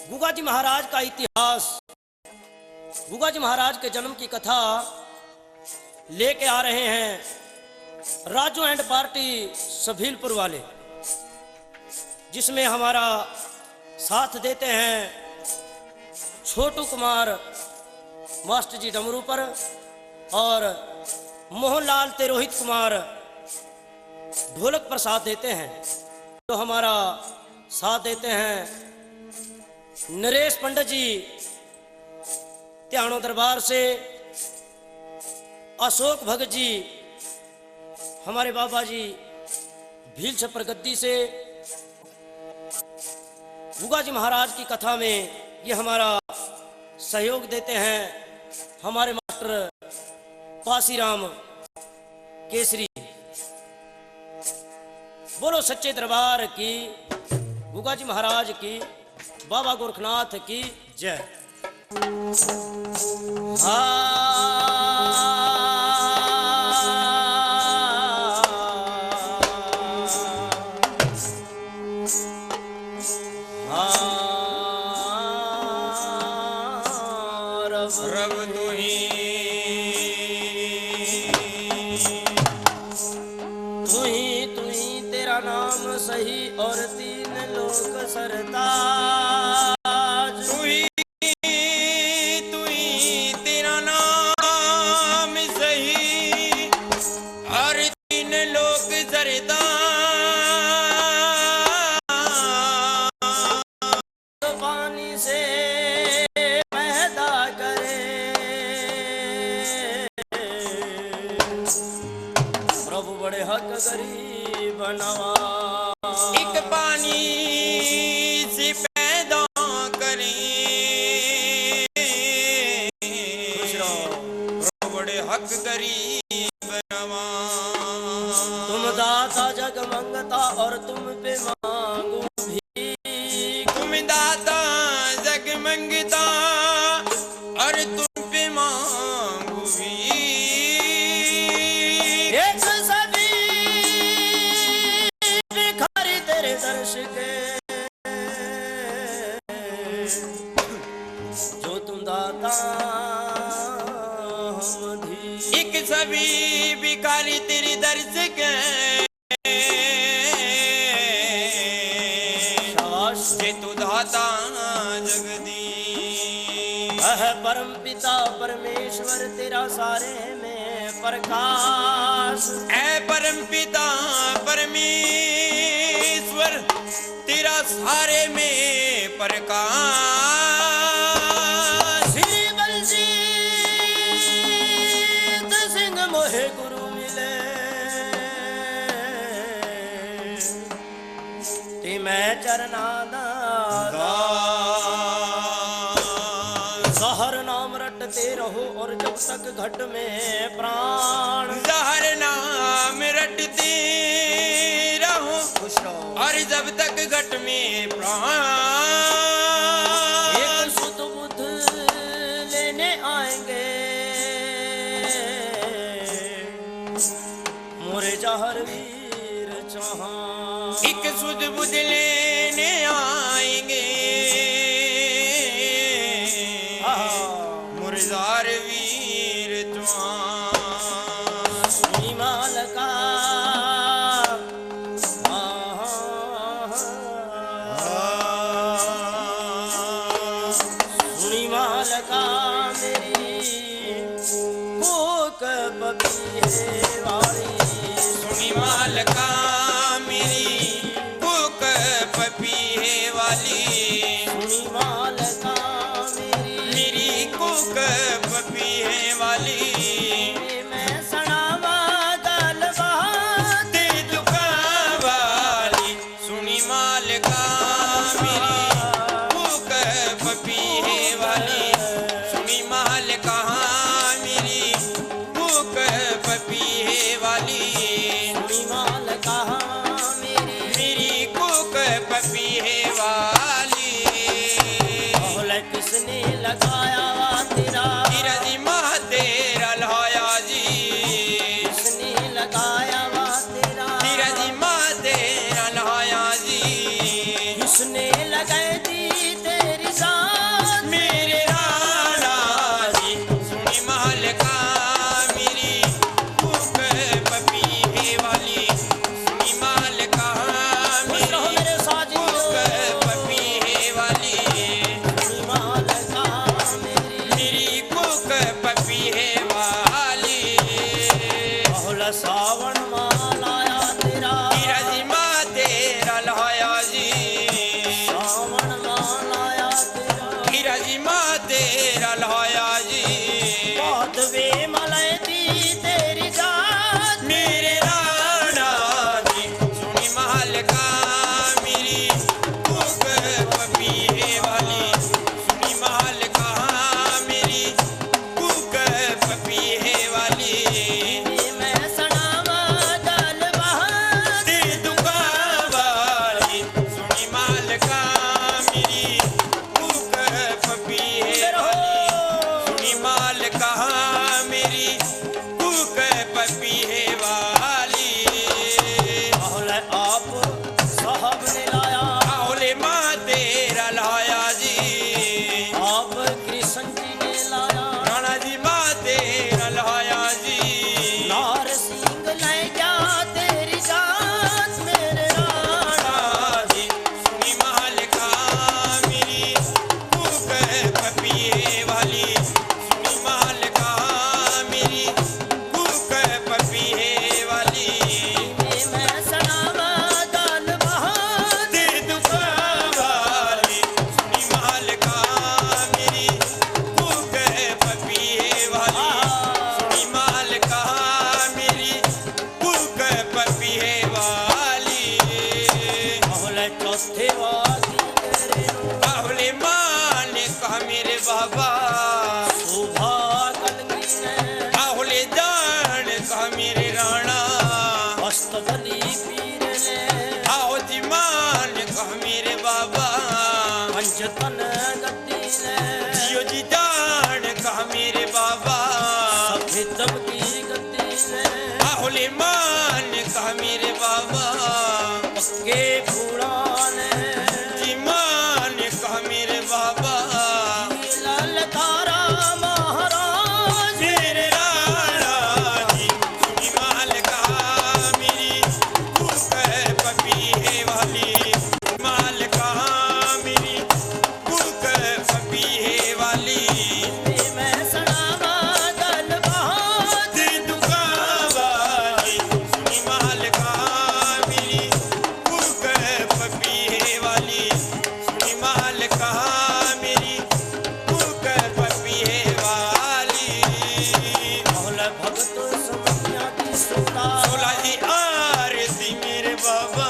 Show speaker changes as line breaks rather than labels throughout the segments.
गुगा जी महाराज का इतिहास, गुगा जी महाराज के जन्म की कथा लेके आ रहे हैं राजू एंड पार्टी सभीलपुर वाले, जिसमें हमारा साथ देते हैं छोटू कुमार मास्टर जी डमरू पर और मोहनलाल तिरोहित कुमार ढोलक पर साथ देते हैं। तो हमारा साथ देते हैं नरेश पंडित जी त्याणो दरबार से, अशोक भगत जी हमारे बाबा जी भील छपर गद्दी से। गुगा जी महाराज की कथा में ये हमारा सहयोग देते हैं हमारे मास्टर पासीराम केसरी। बोलो सच्चे दरबार की, गुगा जी महाराज की, बाबा गोरखनाथ की जय।
रब
तू ही तेरा नाम सही और तीन लोक सरता।
तेरा नाम सही और तीन लोक सरता।
पानी से पैदा करे प्रभु बड़े हक गरीब नवा।
एक पानी से पैदा करे प्रभु बड़े हक गरीब नवा।
तुम दाता जग मंगता और तुम पे मांगू भी।
तुम दाता जग मंगता और तुम पे मांगू भी।
एक सभी भिखारी तेरे दर्श के, जो तुम दाता हम धी।
एक सभी भिखारी तेरे दर्श के, जे तू दाता जगदीश।
परम पिता परमेश्वर तेरा सारे में प्रकाश।
ऐ परम पिता परमेश्वर तेरा सारे में प्रकाश।
श्री बलजीत सिंह मोहे गुरु मिले, ते मैं चरनादा जहर नाम रटते रहो और जब तक घट में प्राण।
जहर नाम रटते रहो और जब तक घट में प्राण।
एक सुध बुध लेने आएंगे मोरे जहर वीर चौहान।
एक सुध बुध लेने आएंगे मुर्दार वीर चौहान।
सुनी माल का सुनी माल का मेरी भूख बपी वाली।
सुनी माल का मेरी भूख पपीहे वाली।
सुनी माल का
मेरी कुक पपीहे वाली।
मैं सड़ावा गल बात
दुकान वाली। सुनी माल का मेरी कुक पपीहे वाली। सुनी माल का मेरी कुक पपीहे वाली।
सुनी माल का
मेरी कुक पपीहे वाली।
किसने लगाया वा तेरा
जी माँ तेरा लहाया जी।
किसने लगाया वा तेरा
जी माँ तेरा लहाया जी।
किसने लगाई दी तेरी सावन लाया तेरा
हीरा जी माँ तेरा लाया जी
बहुत वे मलय दी तेरी जात
मेरे राणा जी सुनी महल का मेरी कुक पपीहे वाली सुनी महल का मेरी कुक पपीहे वाली
मैं सनावा दल बहार
दे दुका वाली सुनी महल का मेरी कुक पपीहे वाली सुनी महल का मेरी कुक पपीहे वाली
आहले आप साहब ने लाया
आओले माँ तेरा लाया जी
आप कृष्ण जी ने लाया
राणा जी माँ तेरा लाया जी
नार सिंह ले जा तेरी जात मेरे राणा
जी सुनी महल का मेरी कुक पपीहे वाली सुनी महल का मेरी कुक पपीहे वाली
मैं सनावा दल बहार
दे दुका वाली सुनी महल का मेरी कुक पपीहे वाली सुनी महल का मेरी कुक पपीहे वाली
आहले चौथे वादी तेरे
बावले माने कहा मेरे बाबा
शोभा कलगी ने
बावले दान कहा मेरे राणा
अस्तदली पीर ने
आओ जी मान कहा मेरे बाबा
पंचतन गति ने
जियो जी दान कहा मेरे बाबा
सफेदम की गति ने
बावले मान कहा मेरे बाबा
पक्के फूला ने
जी मान कहा मेरे बाबा
लाल तारा महाराज
मेरे राणा जी सुनी महल का मेरी कुक पपीहे वाली महल का मेरी कुक पपीहे वाली
मैं सनावा दल बहार
दे दुका वाली सुनी महल का मेरी कुक पपीहे वाली सुनी महल का मेरी कुक पपीहे वाली
आहले भगत समझिया की सोना
सोला जी आरती मेरे बाबा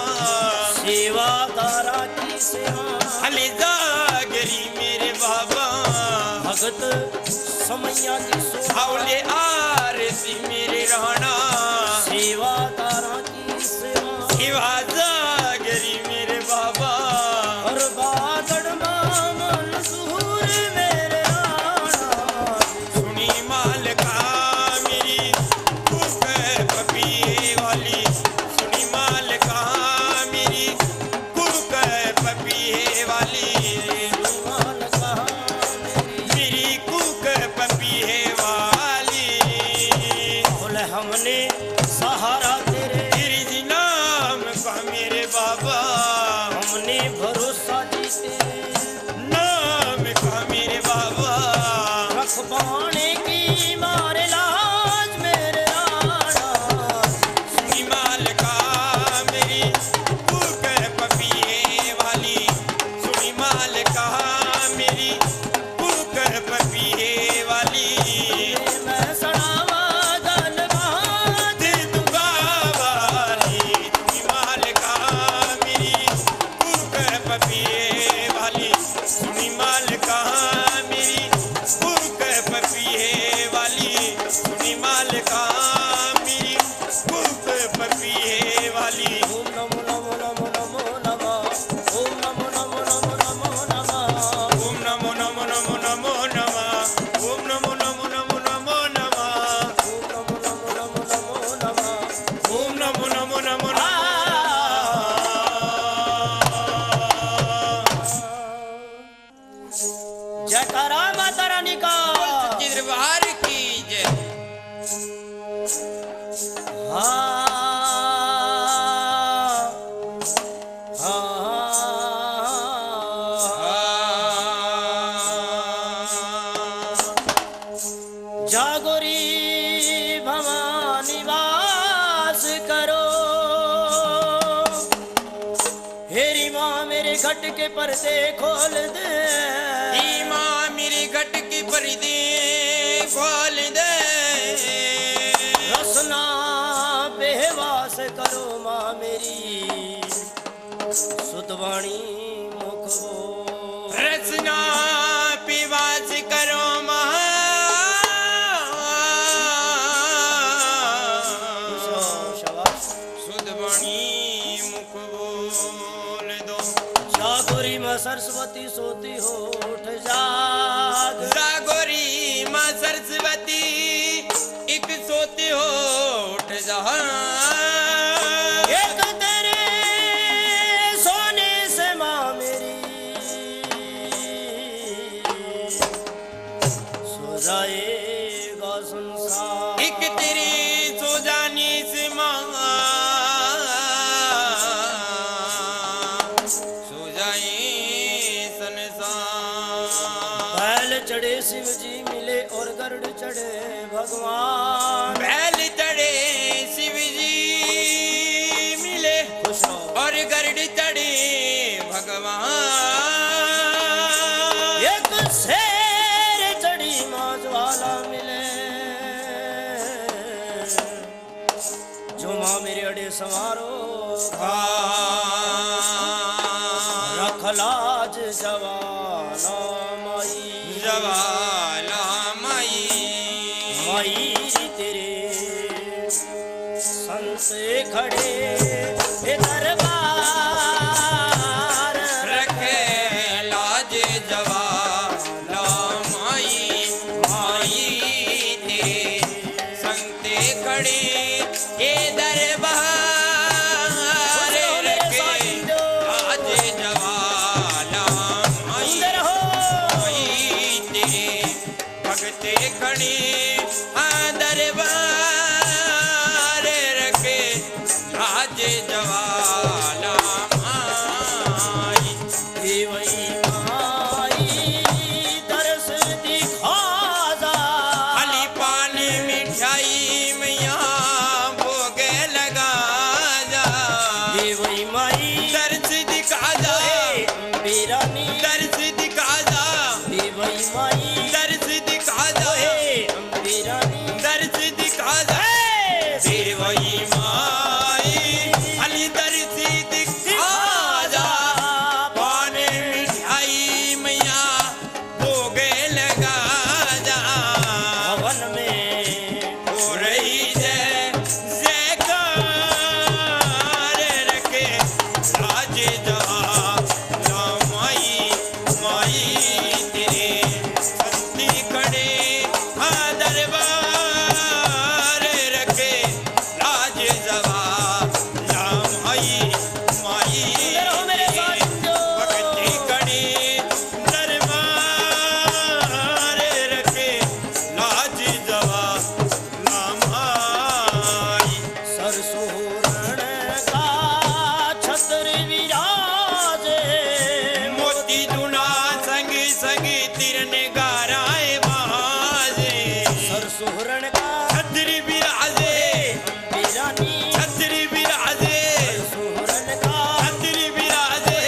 सेवा तारा की सेवा
हले जागरी मेरे बाबा
भगत समैया की सोना
हावले आरती मेरे राणा
सेवा तारा की सेवा
शिवा जागरी मेरे बाबा
और बादड़ मामन सूर मेरे राणा
सुनी माल का मेरी कुक पपीहे वाली सुनी माल का मेरी कुक पपीहे वाली
मान कहा
मेरी कुक पपीहे वाली
बोले हमने सहारा तेरे
तेरी जी नाम का मेरे बाबा
हमने भरोसा जीते
नाम का मेरे बाबा
रखवाने की मारे लाज मेरे राणा
सुनी माल का मेरी कुक पपीहे वाली सुनी माल का मेरी कुक पपीहे वाली
मैं सड़ावा दल बहार
दे दुका वाली सुनी माल का मेरी कुक पपीहे
घट के पर्दे खोल दे,
माँ मेरी घट की पर्दे खोल दे,
रसना बेहवास करो माँ मेरी, सुतवाणी मुख बोल,
रचना पिवास करो माँ, सुदवाणी मुख बोल दो।
जागोरी माँ सरस्वती सोती हो उठ जाग,
जागोरी माँ सरस्वती एक सोती हो उठ जा,
एक तेरे सोने से माँ मेरी सो जाएगा संसार,
एक तेरी सो जाने से माँ सो जाए संसार।
बैल चढ़े शिव जी मिले और गरुड़ चढ़े भगवान,
बैल चढ़े शिव जी मिले
खुश रहो।
और गरुड़ चढ़े भगवान,
एक शेर चढ़ी माँ ज्वाला मिले, जो माँ मेरे अड़े संवारो रख लाज जवाना माई,
जवाला माई,
माई तेरे संत खड़े हे दरबार,
रखे लाज जवाला माई, माई तेरे संते खड़े ये दरबार, रखे लाज जवाला माई, माई तेरे भगते खड़े हाँ दरबार, रखे लाज जवाला माई,
देवई माई दरस दिखा जा,
खाली पानी मिठाई मैया भोग लगा जा,
देवई माई
दर्श दिखा जा,
अम्बिरानी
दर्श दिखा जा,
देवई माई
दर्श दिखा जा,
अम्बिरानी
दर्श दिखा जा, देवई माई खाली दर्श दिखा जा, पानी मिठाई मैया भोग लगा जा,
भवन में
हो रही जयकार, रखे लाज जवाला माई, माई तेरे संती खड़े हाँ दरबार, रखे लाज जवाला माई, माई
मेरे साथियों,
भक्ति खड़ी दरबार, रखे लाज जवाला माई,
सरसोरण का छत्र विराजे,
मोती दुना संग संग तिरने गाराए बाजे,
सरसोरण का
छतरी विराजे,
अम्बिरानी,
छतरी विराजे,
सरसोरण का
छतरी विराजे,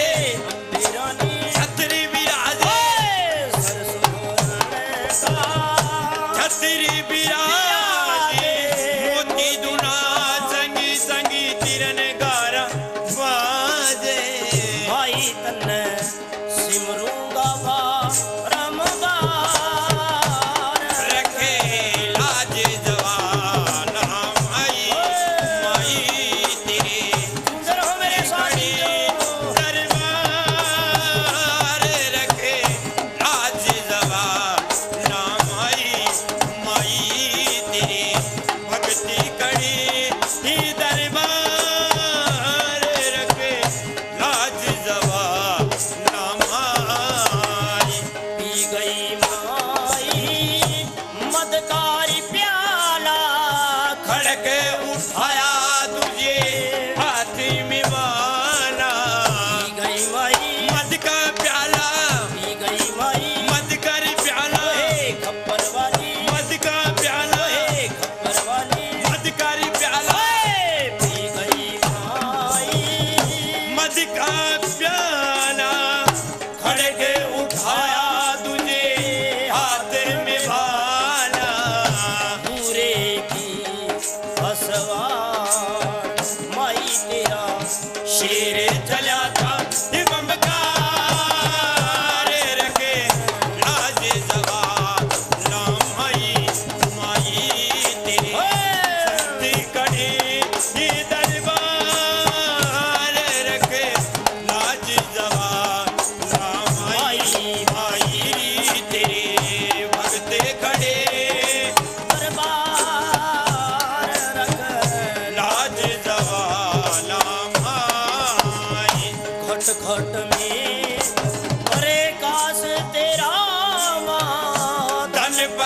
अम्बिरानी,
छतरी विराजे,
सरसोरण का
छतरी विराजे, मोती दुना संग संग तिरने गारा बाजे,
भाई तन्ने सिमरूंगा बा रमबार,
रखे लाज जवाला माई, माई तेरे
सुंदर हो मेरे साथियों,
दरबार, रखे लाज जवाला माई, माई तेरे भक्ति कड़ी ही दरबार, रखे लाज जवाला माई।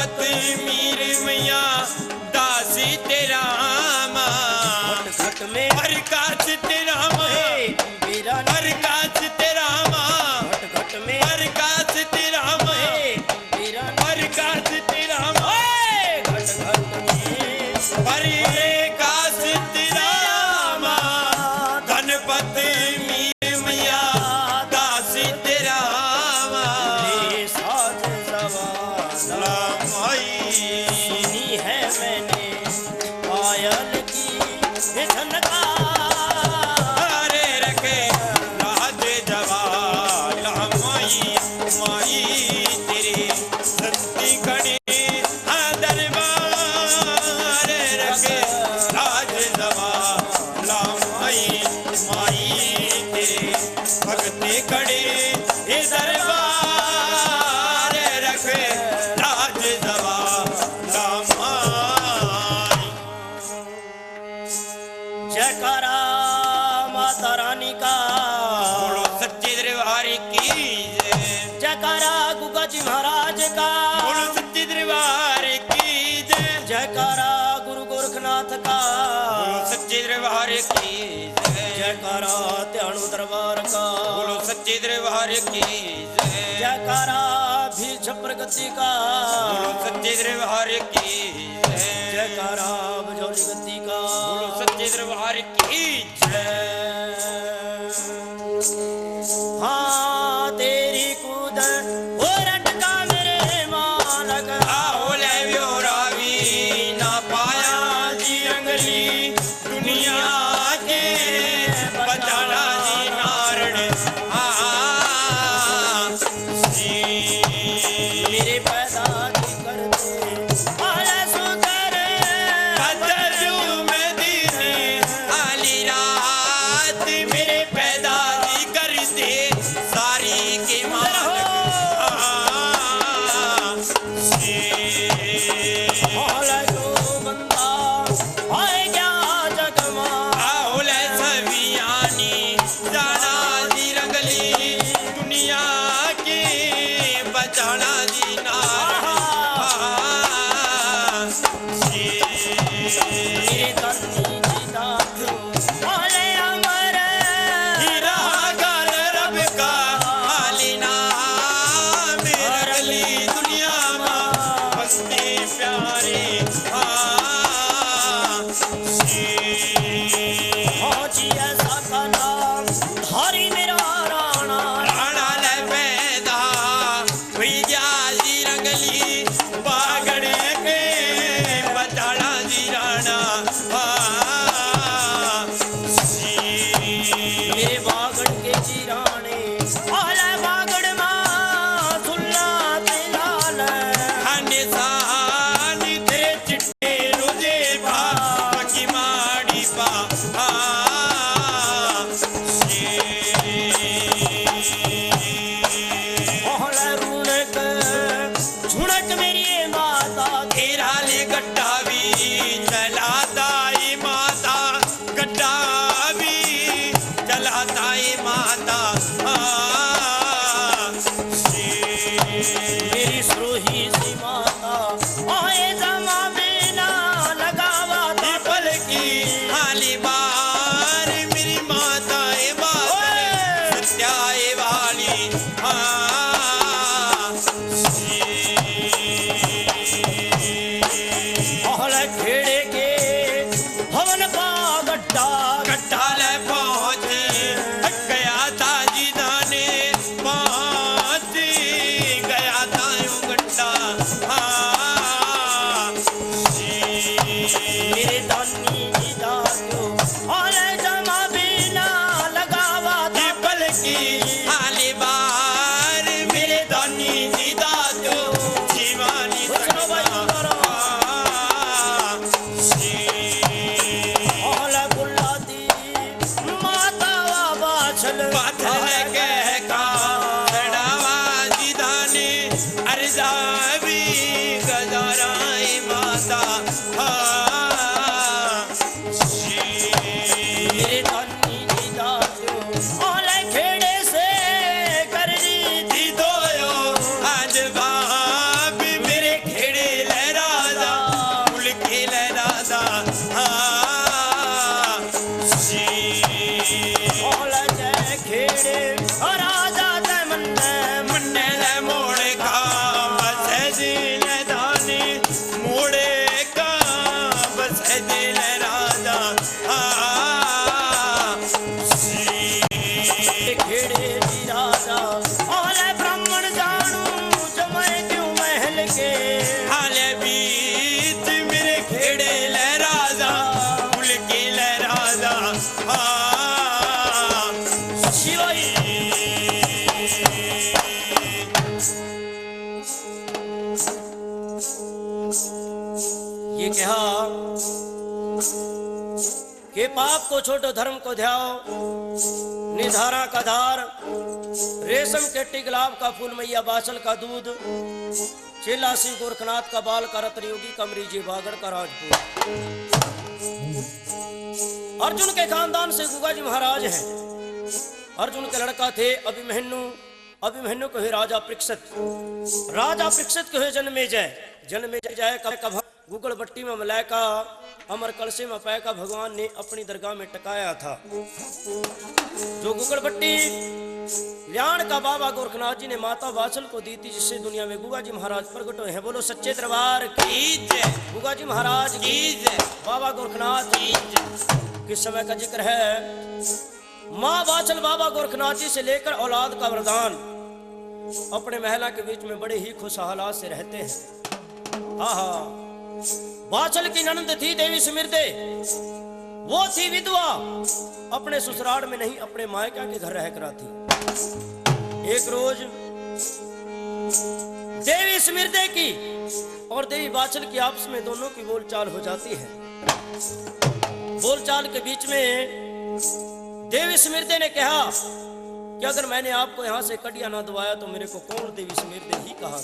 धनपत मीर मैया दासी तेरा
घट घट में
हर काज तेरा
मेरा
हर काज तेरा
घट घट में
हर काज तेरा
मेरा
हर काज तेरा
घट घट में
हर काज तेरा धनपत मीर मैया दासी तेरा
साज सवाला सुनी है मैंने पायल की झनकार
रे रखे राज जवाल माई माई तेरी सत्ती खड़ी दरबार रखे राज जवाल माई माई तेरी भक्ति खड़ी दरबार रखे राज जवाल माई
जयकारा माता रानी का
बोलो सच्चे दरबार की जय
जयकारा गुगा जी महाराज का
बोलो सच्चे दरबार की जय
जयकारा गुरु गोरखनाथ का
बोलो सच्चे दरबार की जय
जयकारा त्याणु दरबार का
बोलो सच्चे दरबार की जय
जयकारा भील छप्पर गद्दी का
बोलो सच्चे दरबार की जय
जयकारा बजौली गद्दी का
बोलो सच्चे दरबार की जय
हाँ तेरी कूद वो रटका मेरे मालक
आओ ले व्योरावी ना पाया जी अंगली दुनिया के बचाना जी नारण
मेरे पैदा जी करते आले सुकर
कदरू में दीने आली रात मेरे पैदा जी करते सारी के
आले जो बंदा आए क्या जगमा
आओले सबियानी जाना जी रंगली दुनिया के बचाना जी
मेरे तन्नी जी दादू आले अमर
हीरा गल रब का आलीना मेरली दुनिया में बसती प्यारी
जी ऐसा का नाम हरी मेरा राणा
राणा ले पैदा हुई जी रंगली बागड़े के बचाना जी राणा
मेरे बागड़ के जीराने आले बागड़ मां सुल्ला ते लाल
निशान तेरे चिट्टे रोजे बाकी माड़ी पा
ओहले रुणक झुणक मेरी माता
तेरा ले गड्ढा भी चलाता है माता गड्ढा भी चलाता है माता
मेरी सुरोही सी माता आए जमा बिना लगावा था
पल की हाली बार मेरी माता है बात सत्याए वाली
ओहले खेड़े के भवन का गड्ढा
गड्ढा ले पहुंची गया था जी दाने पहुंची गया था यूं गड्ढा
मेरे दानी जी दादू आले जमा बिना लगावा था
पल की हाली बार
ये कहा कि पाप को छोड़ो धर्म को ध्याओ, निधारा का धार, रेशम के टिगलाब का फूल, मैया बाचल का दूध, चेला सिंह गोरखनाथ का बाल का रत्न योगी का मरीजी बागड़ का राजपूत। अर्जुन के खानदान से गुगा जी महाराज हैं। अर्जुन के लड़का थे अभिमन्यु, अभिमन्यु को है राजा परीक्षित, राजा परीक्षित को है जन्मेजय जाए का गुगल बट्टी में मिलाय का अमर कलसे में पाय का भगवान ने अपनी दरगाह में टकाया था। जो गुगल बट्टी ल्याण का बाबा गोरखनाथ जी ने माता बाचल को दी थी, जिससे दुनिया में गुगा जी महाराज प्रकट हुए हैं। बोलो सच्चे दरबार की जय, गुगा जी महाराज की जय, बाबा गोरखनाथ की जय। किस समय का जिक्र है? माँ बाचल बाबा गोरखनाथ जी से लेकर औलाद का वरदान अपने महला के बीच में बड़े ही खुशहालात से रहते हैं। आहा, बाचल की ननद थी देवी सुमिरदे, वो थी विधवा, अपने ससुराल में नहीं अपने मायका के घर रहकर थी। एक रोज देवी सुमिरदे की और देवी बाचल की आपस में दोनों की बोलचाल हो जाती है। बोलचाल के बीच में देवी सुमिरदे ने कहा कि अगर मैंने आपको यहां से कटिया ना दवाया तो मेरे को कौन देवी सुमिरदे ही कहा।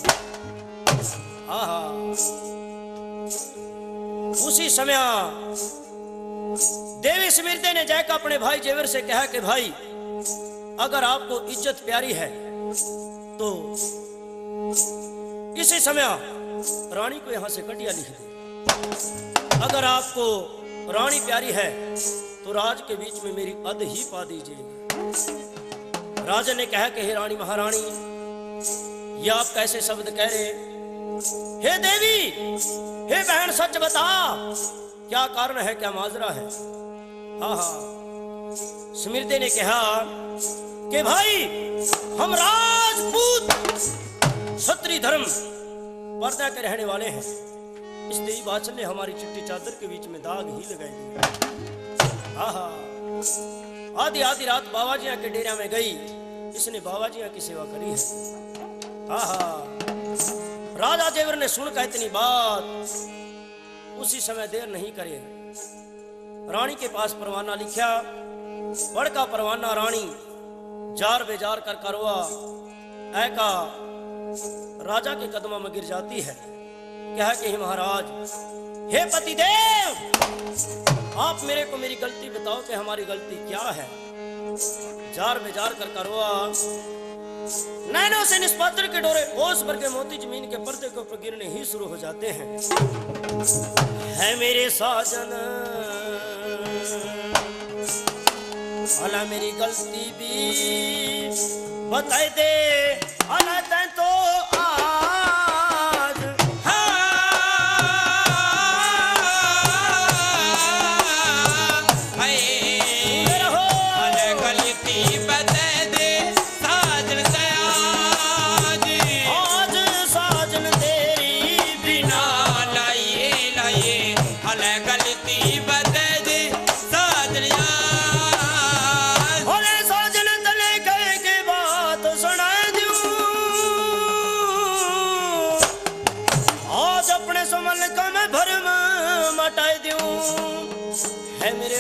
आहा, उसी समय देवी सुमिरदे ने जाकर अपने भाई जेवर से कहा कि भाई अगर आपको इज्जत प्यारी है तो इसी समय रानी को यहां से कटिया लिख दे। अगर आपको रानी प्यारी है तो राज के बीच में मेरी अध ही पा दीजिए। राजा ने कहा कि हे रानी महारानी, ये आप कैसे शब्द कह रहे? हे देवी, हे बहन, सच बता, क्या कारण है, क्या माजरा है? हाँ, सुमिरदे ने कहा कि भाई हम राजपूत क्षत्रिय धर्म पर्दा के रहने वाले हैं। इस देवी बाचल ने हमारी चिट्टी चादर के बीच में दाग ही लगाई दी। आधी आधी रात बाबाजियां के डेरा में गई, इसने बाबाजियां की सेवा करी है। राजा जेवर ने सुनकर इतनी बात उसी समय देर नहीं करे, रानी के पास परवाना लिखा। बड़का परवाना रानी जार बेजार कर करवा ऐका राजा के कदमों में गिर जाती है। क्या कि महाराज, हे पतिदेव, आप मेरे को मेरी गलती बताओ कि हमारी गलती क्या है। जार बेजार कर करवा नैनों से निष्पात्र के डोरे ओस भर के मोती जमीन के पर्दे के ऊपर गिरने ही शुरू हो जाते हैं। है मेरे साजन, अला मेरी गलती भी बता दे, अला तै तो आज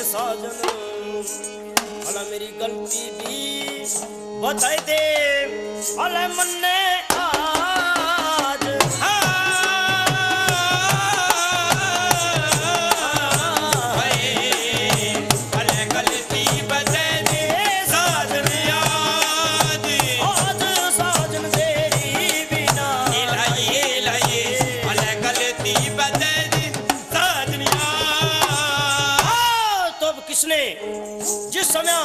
साजन, अला मेरी गलती भी बता दे, अला मन्ने आज अला गलती बता दे साजन आज, आज साजन तेरी बिना लाइए लाइए, अला गलती बता दे साजन। किसने जिस समय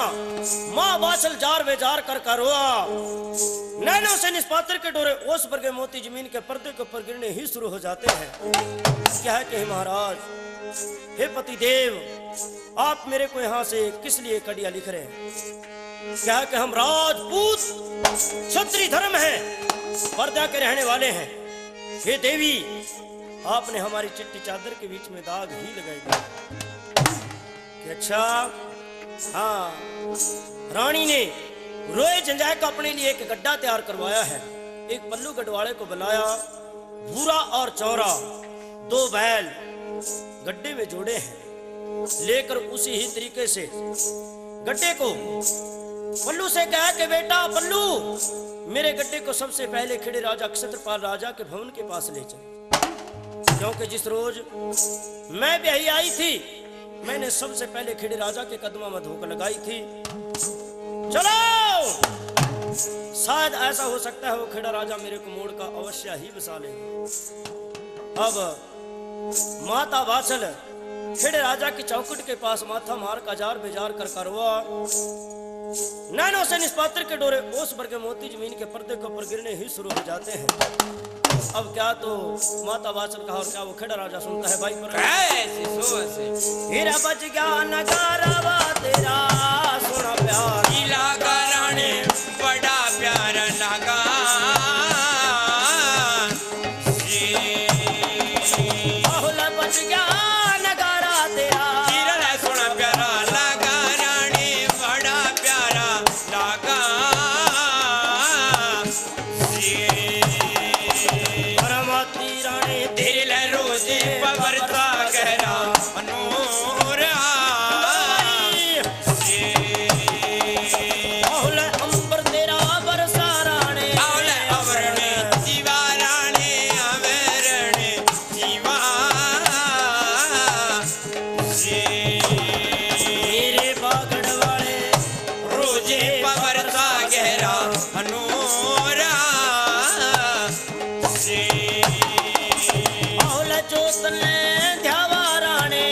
माँ बाचल जार बेजार कर रोआ, नैनों से निष्पात्र के डोरे ओस पर गए मोती जमीन के पर्दे के ऊपर गिरने ही शुरू हो जाते हैं। क्या है कि महाराज, हे पति देव, आप मेरे को यहाँ से किस लिए कड़िया लिख रहे हैं? क्या है कि हम राजपूत क्षत्रिय धर्म हैं, पर्दा के रहने वाले हैं। हे देवी, आपने हमारी चिट्टी चादर के बीच में दाग ही लगाई दिया। अच्छा, हाँ, रानी ने रोए जंजाए का अपने लिए एक गड्ढा तैयार करवाया है। एक पल्लू गढ़वाले को बुलाया, भूरा और चौरा, 2 बैल गड्ढे में जोड़े हैं, लेकर उसी ही तरीके से गड्ढे को पल्लू से कहा कि बेटा पल्लू, मेरे गड्ढे को सबसे पहले खेड़े राजा क्षत्रपाल राजा के भवन के पास ले चल, क्योंकि जिस रोज मैं ब्याही आई थी मैंने सबसे पहले खेड़े राजा के कदमों में धोखा लगाई थी। चलो, शायद ऐसा हो सकता है वो खेड़ा राजा मेरे को मोड़ का अवश्य ही बसा ले। अब माता वात्सल खेड़े राजा की चौखट के पास माथा मार जार बेजार कर करवा नैनों से निष्पात्र के डोरे ओस भर के मोती जमीन के पर्दे के ऊपर गिरने ही शुरू हो जाते हैं। अब क्या तो माता वात्सल कहा और क्या वो खेड़ा राजा सुनता है भाई पर हीरा बच गया नगारा तेरा सुना प्यार
लगा राणे बड़ा प्यारा लगा
बहुला बच गया नगारा तेरा
हीरा सुना प्यारा लगा राणे बड़ा प्यारा लगा
परमाती रानी
तेरे ले रोजे पवरता गहरा मनोर
बहुला अंबर तेरा बरसा रानी
आवरणे जीवा राणे आवरणे जीवा
मेरे बागड़ वाले
रोजे पवरता गहरा मनोरा
बहुला चोतन ध्यावा रानी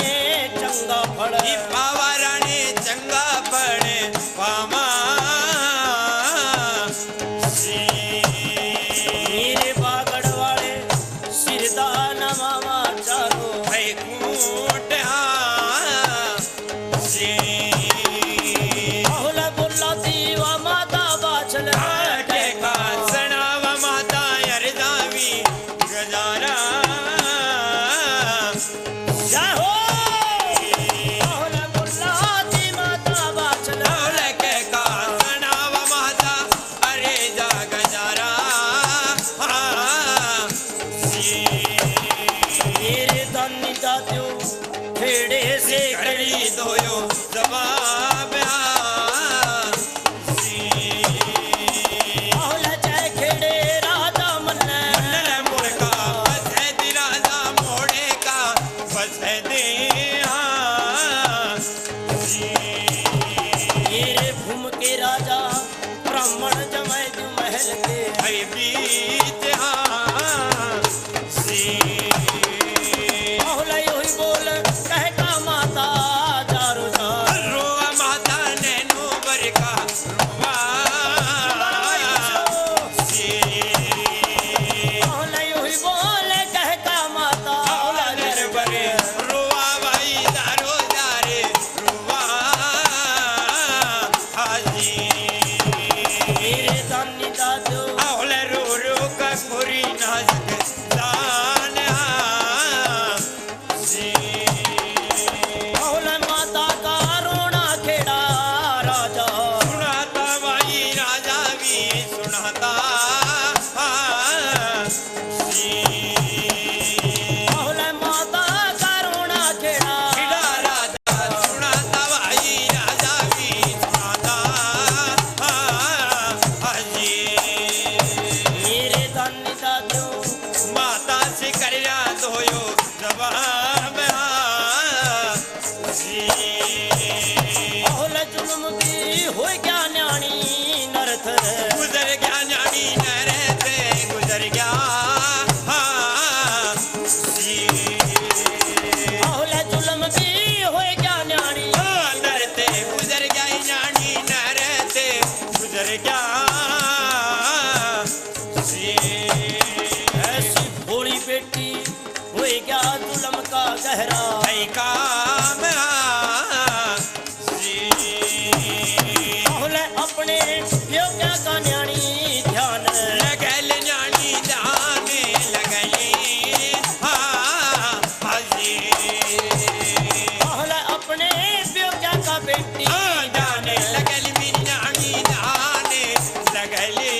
चंगा फड़
पावा राणे चंगा पड़े पामा
मेरे बागड़ वाले सिरदान मामा चारो
भाई कूट
बहुला बोला दीवा माता बाछल
का सनाव माता यरदावी गजारा
जय हो बहुला बोला दी माता बाछल
के का सनाव माता अरे जा गजारा
मेरे दानी दादियों खेड़े से
करी दोयो जवाब
बहुला जय खेड़े राजा मन्ने
मुड़का बसे दिराजा मोड़े का बसे दे
मेरे भूम के राजा ब्राह्मण जमाए जो महल के
भाई बीत
बहुला यही बोल कह का माता जारो जा
रोवा माता नैनो बरका रोवा
बहुला यही बोल कह का माता
बरे रोवा भाई दारो दारे रोवा हाजी
मेरे दानी दादो
औले रो रो का पूरी नाजुक जान
बहुला माता का रोना खेड़ा राजा
सुनाता भाई राजा भी सुनाता
बहुला माता का रोना खेड़ा
खिड़ा राजा सुनाता भाई राजा भी सुनाता हाजी
मेरे दानी दादो
माता से करया दोयो जवाब
बहुला जुल्म भी हो गया न्याणी नरथ
गुजर गया न्याणी नरते गुजर गया
बहुला जुल्म भी हो गया न्याणी
नरते गुजर गया न्याणी नरते गुजर गया
ऐसी भोली बेटी हो गया जुल्म का गहरा
भाई काम
बहुला अपने प्यो क्या का न्याणी ध्यान
लगल न्याणी जाने लगली हाजी
बहुला अपने प्यो क्या का बेटी
जाने लगल मेरी न्याणी जाने लगली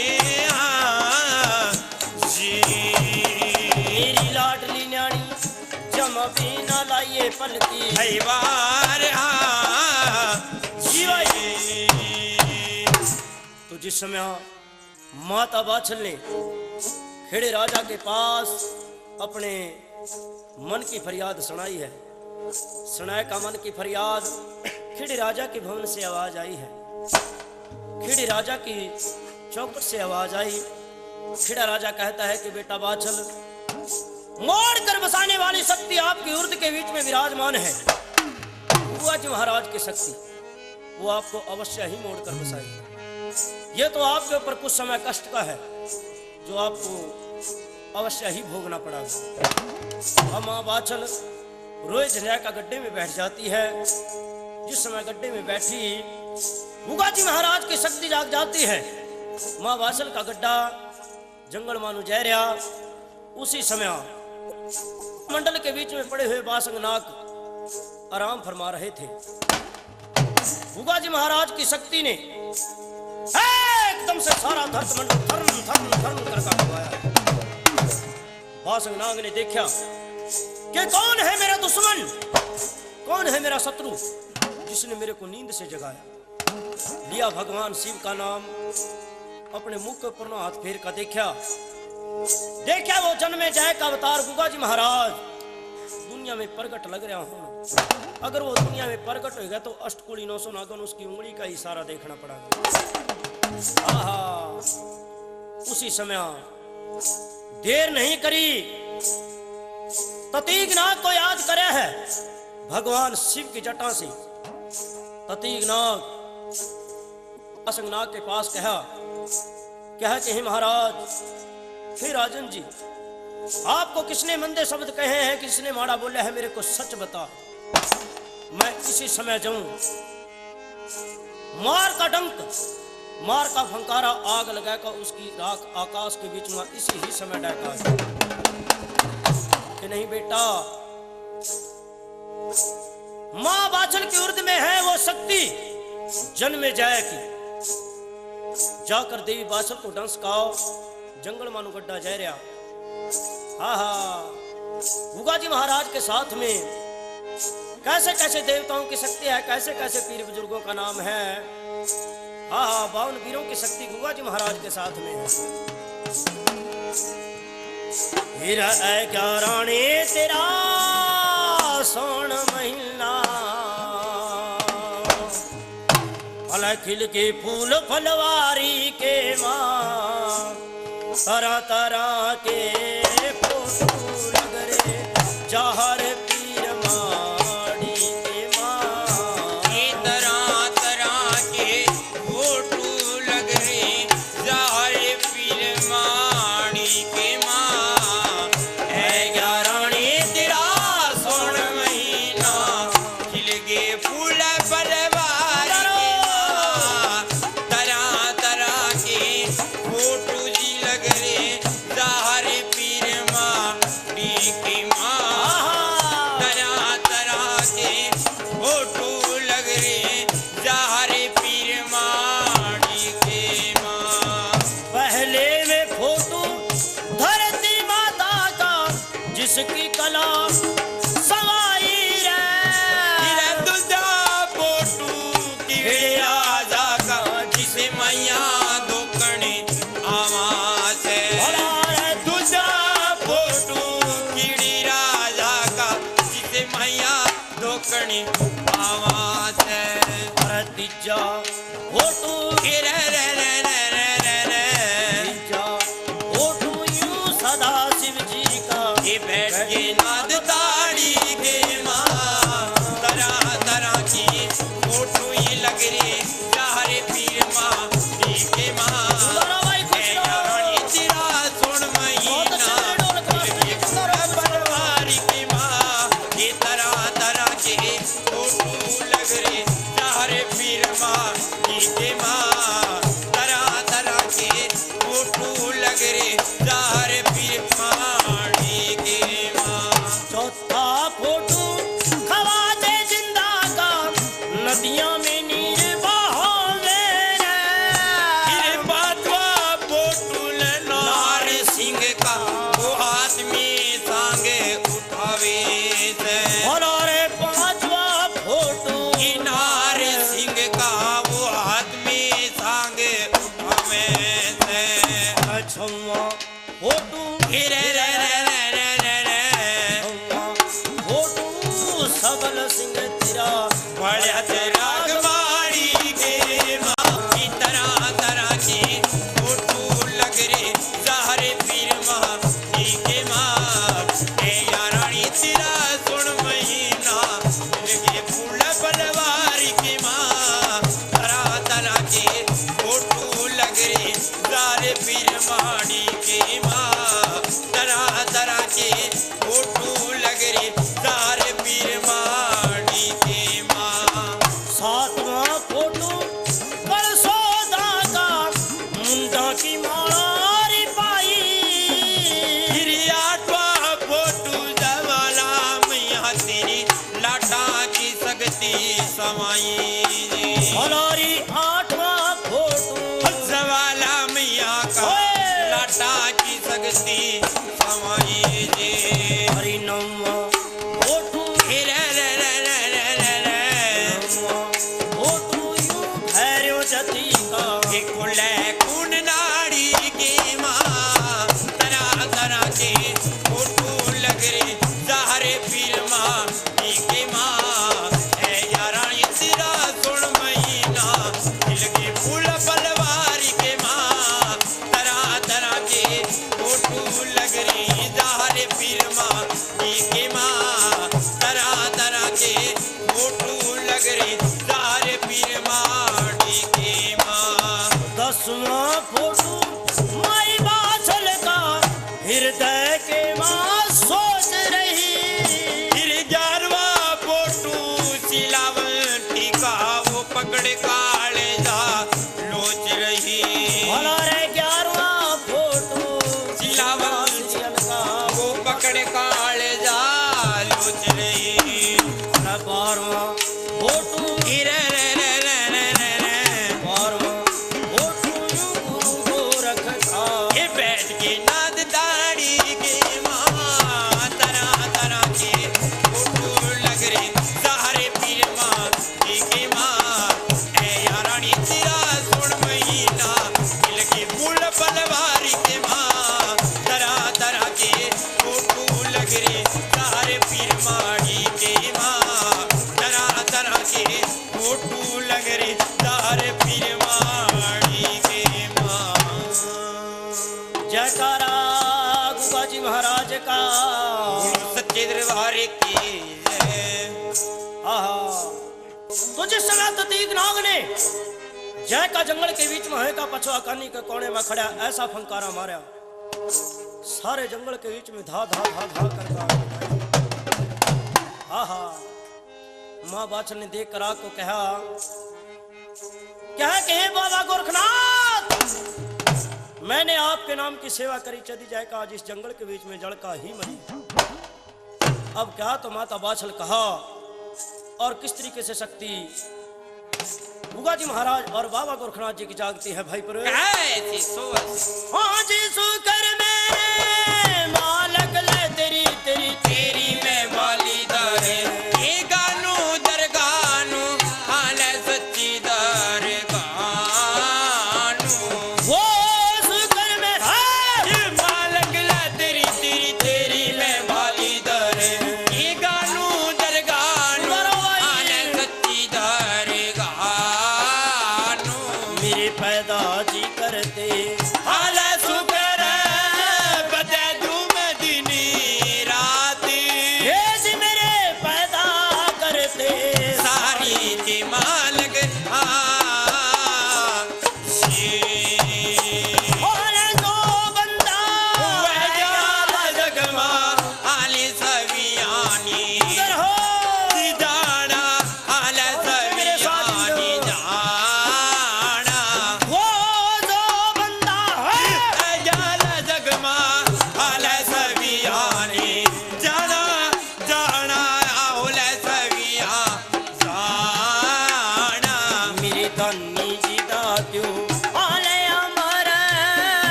मेरी लाडली न्याणी जम भी न पल की
है बार
तो जिस समय माता बाछल ने खेड़े राजा के पास अपने मन की फरियाद सुनाई है, सुनाए का मन की फरियाद खेड़े राजा के भवन से आवाज आई है, खेड़े राजा की चौखट से आवाज आई। खेड़ा राजा कहता है कि बेटा बाछल, मोड़ कर बसाने वाली शक्ति आपकी उर्द के बीच में विराजमान है। बुआ जी महाराज की शक्ति वो आपको अवश्य ही मोड़ कर बसाएगी। ये तो आपके ऊपर कुछ समय कष्ट का है जो आपको अवश्य ही भोगना पड़ेगा। अब माँ बाछल रोए झंझा का गड्ढे में बैठ जाती है। जिस समय गड्ढे में बैठी बुआ जी महाराज की शक्ति जाग जाती है। माँ बाछल का गड्ढा जंगल मानो जहरिया। उसी समय मंडल के बीच में पड़े हुए बासंग नाग आराम फरमा रहे थे। बुआ जी महाराज की शक्ति ने एकदम से सारा धरत मंडल थर्म थर्म थर्म कर काटवाया। बासंग नाग ने देखा कि कौन है मेरा दुश्मन, कौन है मेरा शत्रु जिसने मेरे को नींद से जगाया। लिया भगवान शिव का नाम, अपने मुख के ऊपर हाथ फेर का देखा वो जन्मे जय का अवतार बुआ जी महाराज दुनिया में प्रगट लग रहा हूं। अगर वो दुनिया में प्रगट हो गया तो अष्टकुड़ी 900 नागन उसकी उंगली का इशारा देखना पड़ेगा। आहा, उसी समय देर नहीं करी, ततीग नाग को याद करे है भगवान शिव की जटा से। ततीग नाग असंग नाग के पास कहा कि हे महाराज, हे राजन जी, आपको किसने मंदे शब्द कहे हैं, किसने माड़ा बोला है, मेरे को सच बता। मैं इसी समय जाऊं, मार का डंक, मार का फंकारा आग लगाकर उसकी राख आकाश के बीच में इसी ही समय डका कि नहीं बेटा, मां बाछल की उर्द में है वो शक्ति जन्मे जाएगी। जाकर देवी बाछल को डंस काओ, जंगल मानो गड्ढा जय रहा। हा हा, बुआ जी महाराज के साथ में कैसे कैसे देवताओं की शक्ति है, कैसे कैसे पीर बुजुर्गों का नाम है। हा हा, 52 वीरों की शक्ति बुआ जी महाराज के साथ में है। हीरा ऐ क्या रानी तेरा सोन महीना, फल खिल के फूल फलवारी के माँ, तरह तरह के फोटो लग रे जहर पीर माड़ी के माँ।
तरह तरह के फोटो लग रे जहर पीर माड़ी के माँ।
है क्या रानी तेरा
सोन महीना, खिल गए फूल फलवारी के माँ। तरह तरह के फोटो जी लग रे जहर पीर माड़ी के माँ। तरह तरह के फोटो लग रे जहर पीर माड़ी के माँ।
पहले में फोटो धरती माता का जिसकी कला सवाई रे,
दूजा फोटो की राजा का जिसे मैया दोकने आवाज है। दूजा फोटो की राजा का जिसे मैया दोकने आवाज है।
तीजा फोटो
रे रे रे रे रे रे रे,
तीजा फोटो यूं सदा शिव जी का
ये बैठ के नाद ताड़ी के माँ। तरह तरह की फोटो ये लग रे जहर पीर माँ के माँ। रानी तेरा सोन महीना, फलवारी के माँ। ये तरह तरह के फोटो लग रे जहर पीर माँ के माँ। तरह तरह के फोटो लग रे जहर पीर माड़ी के माँ।
चौथा फोटो खवाते जिंदा का नदियां में नीर बहावे रे।
पांचवा फोटो नार सिंह का वो हाथ में सांगे उठावे से।
और छुआ फोटू
रे रे रे रे रे रे रे
छुआ फोटू सबल सिंह तेरा
बड़ा तेरा गवाड़ी के माँ की तरह तरह के फोटू लग रे ज़ाहरे पीर माँ की के माँ ए यारानी तेरा सुन महीना लगे फूल बलवारी के माँ तरह तरह के फोटू लग रे ज़ाहरे पीर माड़ी के माँ तरह तरह के फोटू लग रे ज़ाहरे पीर माड़ी के माँ
सातवां फोटू परसोदा का मुंडा की मारी पाई
फिर आठवां फोटू जवाला मैया तेरी लाटा की सकती समाई
हलारी आठवां फोटू
जवाला मैया का
ओए!
लाटा की सकती समाई जी
हरि नौवां फोटू
रे रे रे रे रे रे रे
फोटू यूं भैरव जती का
खुले खून नाड़ी के माँ तरह तरह के फोटू लग रे ज़ाहरे पीर माँ के माँ है यारानी तेरा सुन महीना दिल के फूल बलवारी के माँ तरह तरह के फोटू लग रे ज़ाहरे पीर माँ के माँ तरह तरह के फोटू लग रे ज़ाहरे पीर माँ के माँ
10वां फोटू माई बाछल का हृदय के मां सोच रही
फिर 11वां फोटू सिलावटी का वो पकड़ काले जा लोच रही
भला रे 11वां फोटू
सिलावट
का
वो पकड़ काले जा लोच रही
12वां फोटू
रे रे रे रे रे रे रे
12वां फोटू यूं गुरु गोरख का
ये बैठ के नाद दाढ़ी के माँ तरह तरह के फोटू लग रे ज़ाहरे पीर माँ के माँ ए यारानी तेरा सुन महीना दिल के फूल बलवारी के माँ तरह तरह के फोटू लग रे ज़ाहरे पीर माड़ी के माँ तरह तरह के फोटू लग रे ज़ाहरे पीर माड़ी के माँ
जयकारा गुगाजी महाराज का
सच्चे दरबार की जय।
आहा तो जिस समय ततीक नाग ने जय का जंगल के बीच में है का पछवा कानी के कोने में खड़ा ऐसा फंकारा मारा सारे जंगल के बीच में धा धा धा धा करता आहा माँ बाछल ने देख कर आग को कहा क्या कहे बाबा गोरखनाथ मैंने आपके नाम की सेवा करी चली जाए का आज इस जंगल के बीच में जड़ का ही मरी अब क्या तो माता बाछल कहा और किस तरीके से शक्ति गुगाजी महाराज और बाबा गोरखनाथ जी की जागती है भाई पर
ऐसी सोच
हाँ जी सुकर मेरे मालक ले तेरी तेरी
तेरी मैं माली दारे ये गानू दरगानू आने सच्ची दरगानू
वो सुकर मेरा
ये मालक ला तेरी तेरी तेरी मैं माली दारे ये गानू दरगानू आने सच्ची दरगानू
मेरे पैदा जी करते
आला सुकर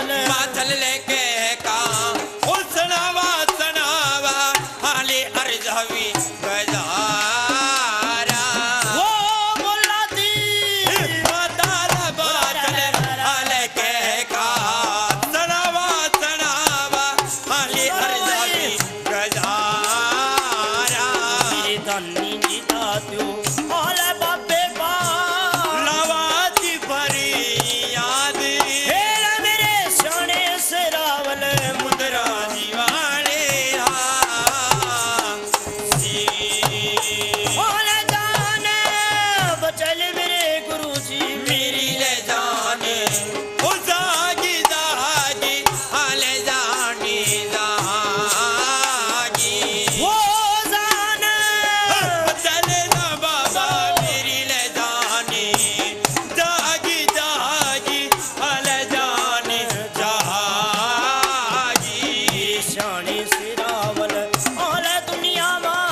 माथल लेके का ओ सनावा सनावा हाले अर्जवी गजारा
वो बोला दी
माताला बादल हाले के का सनावा सनावा हाले अर्जवी गजारा
मेरे धनी जी दादू ओले बाबे बा
लवाती भरी याद
हेरा मेरे सोने से रावल
मुद्रा दीवाने
ओले जाने बचल मेरे गुरुजी
मेरी ले जाने ओ जागी जागी हाले जानी जागी
वो जाने
चले ना बाबा मेरी ले जानी जागी जागी हाले जानी जागी
मेरे सोने से रावल ओले दुनिया मां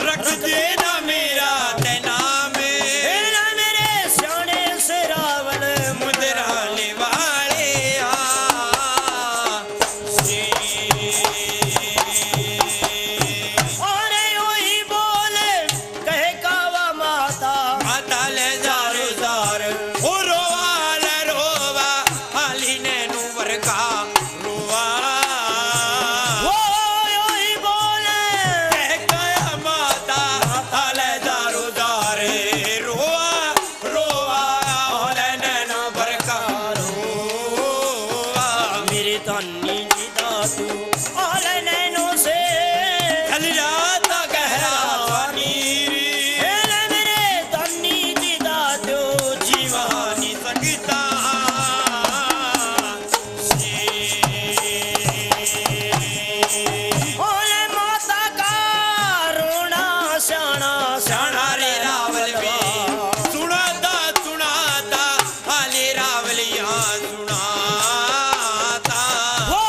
रख देना मेरा ते नाम
हेरा मेरे सोने से रावल
मुद्रा ले वाले
ओरे ओही बोले कहे कावा माता
माता ले जार जार ओ रोवा हाली ने नूवर का रोवा
वो ओही बोले
कह गया माता हाले दारो दारे रोवा रोवा हाले ने नूवर का रोवा
मेरे धनी जी दादू और नैनों से
कल रात गहरा नीर
हेरे मेरे धनी जी दादू
जीवानी संगीता
ओले माता का रोना श्याना
शाना रे रावल भी सुनाता सुनाता हाले रावलिया सुनाता
वो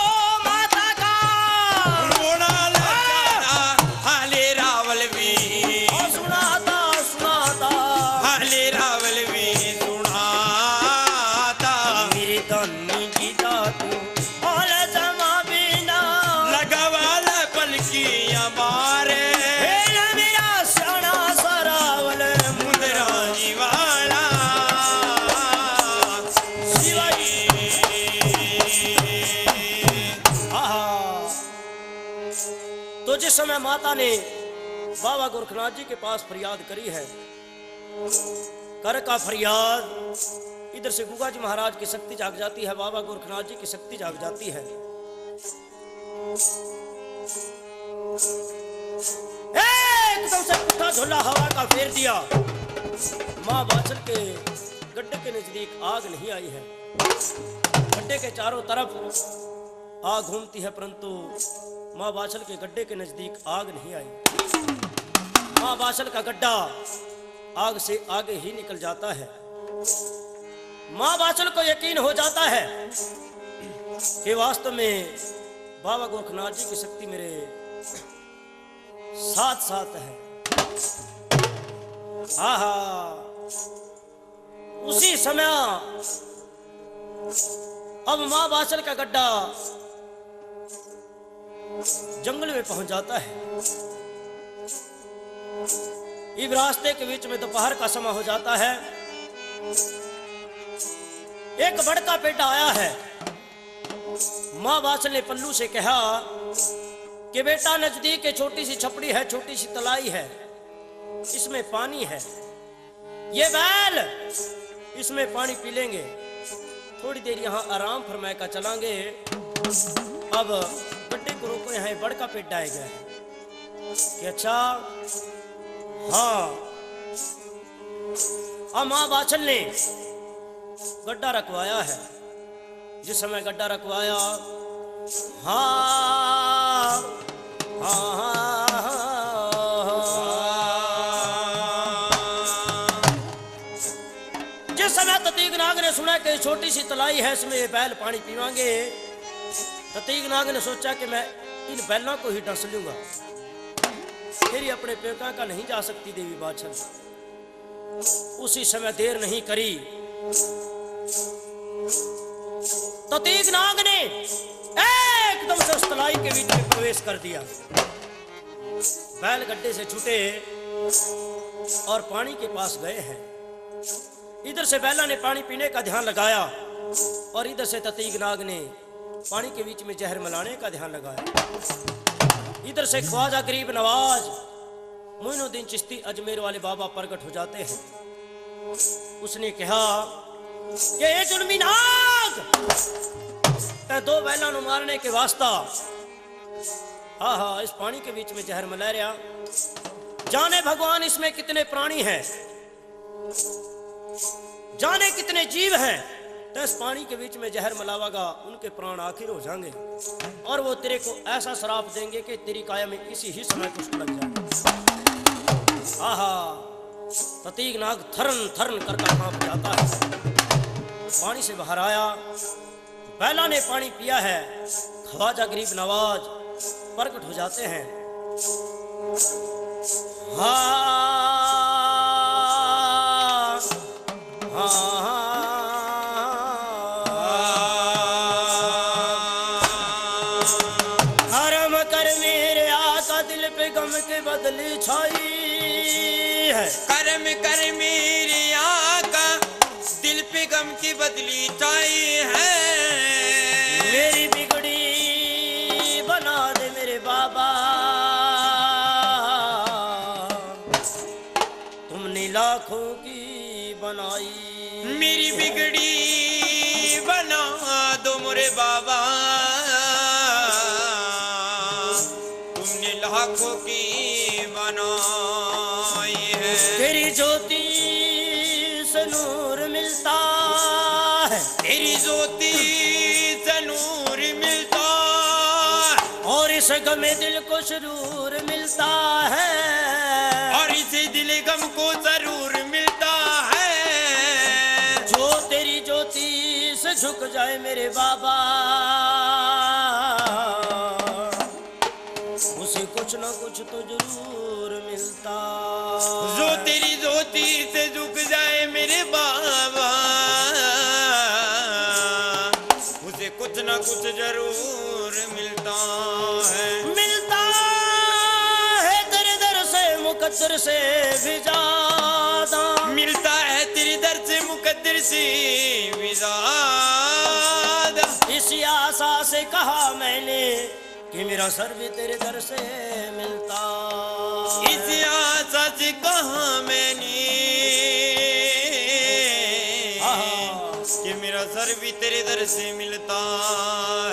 माता का
रोना लगाना हाले रावल भी
सुनाता सुनाता
हाले रावल भी सुनाता
मेरे धनी जी दादू और जमा बिना
लगावाला पलकियां मारे
हेरे मेरा श्याना सरावल
मुद्रा जीवाला
आहा। तो जिस समय माता ने बाबा गोरखनाथ जी के पास फरियाद करी है, कर का फरियाद, इधर से गुगा जी महाराज की शक्ति जाग जाती है, बाबा गोरखनाथ जी की शक्ति जाग जाती है। एकदम से पुट्ठा झोला हवा का फेर दिया। माँ बाछल के गड्ढे के नजदीक आग नहीं आई है। गड्ढे के चारों तरफ आग घूमती है, परंतु माँ बाछल के गड्ढे के नजदीक आग नहीं आई। माँ बाछल का गड्ढा आग से आगे ही निकल जाता है। माँ बाछल को यकीन हो जाता है कि वास्तव में बाबा गोरखनाथ जी की शक्ति मेरे साथ साथ है। आहा, उसी समय अब माँ बाछल का गड्ढा जंगल में पहुंच जाता है। इस रास्ते के बीच में दोपहर का समय हो जाता है। एक बड़का पेटा आया है। माँ बाछल ने पल्लू से कहा कि बेटा नजदीक एक छोटी सी छपड़ी है, छोटी सी तलाई है, इसमें पानी है, ये बैल इसमें पानी पी लेंगे, थोड़ी देर यहाँ आराम फरमाए का चलांगे। अब गड्ढे को रोको, यहाँ एक बड़का पेट आया गया है कि अच्छा हाँ। अब माँ बाछल ने गड्ढा रखवाया है। जिस समय गड्ढा रखवाया, हाँ हाँ जिस समय ततीग नाग ने सुना कि छोटी सी तलाई है, इसमें ये बैल पानी पीवांगे, ततीग नाग ने सोचा कि मैं इन बैलों को ही डस लूंगा, फिर ये अपने पेका का नहीं जा सकती देवी बाछल। उसी समय देर नहीं करी, तो तीगनाग ने एकदम से उस तलाई के बीच में प्रवेश कर दिया। बैल गड्ढे से छूटे और पानी के पास गए हैं। इधर से बैला ने पानी पीने का ध्यान लगाया और इधर से तीगनाग ने पानी के बीच में जहर मिलाने का ध्यान लगाया। इधर से ख्वाजा गरीब नवाज मोइनुद्दीन चिश्ती अजमेर वाले बाबा प्रकट हो जाते हैं। उसने कहा कि ए जुल्मी नाग, ते दो बैलों को मारने के वास्ता हाँ इस पानी के बीच में जहर मिला रहा। जाने भगवान इसमें कितने प्राणी हैं, जाने कितने जीव हैं, तो इस पानी के बीच में जहर मिलावागा उनके प्राण आखिर हो जाएंगे और वो तेरे को ऐसा श्राप देंगे कि तेरी काया में इसी ही समय कुछ लग जाएगा। आहा, तीगनाग थरन थरन करता कांप जाता है। पानी से बाहर आया, बैला ने पानी पिया है। ख्वाजा गरीब नवाज प्रकट हो जाते हैं। हरम कर मेरे आका दिल पे गम के बदली छाई है।
कर्म कर मेरे आका दिल पे गम की बदली छाई है।
मेरी बिगड़ी बना दे मेरे बाबा, तुमने लाखों की बनाई।
मेरी बिगड़ी बना दो मोरे बाबा, तुमने लाखों की बनाई है।
तेरी ज्योति से नूर मिलता है,
तेरी ज्योति से नूर मिलता
और इस गमे दिल को सुरूर मिलता है,
और इसे दिल गम को जरूर मिलता है।
जो तेरी ज्योति से झुक जाए मेरे बाबा, उसे कुछ ना कुछ तो जरूर मिलता।
जो तेरी ज्योति से झुक जाए मेरे बाबा, उसे कुछ ना कुछ जरूर मिलता है।
मिलता है तेरे दर से मुकद्दर से भी ज्यादा,
मिलता है तेरे दर से मुकद्दर से भी ज्यादा।
इसी आशा से कहा मैंने कि मेरा सर भी तेरे दर से मिलता।
इस आशा से कहा मैंने कि मेरा सर भी तेरे दर से मिलता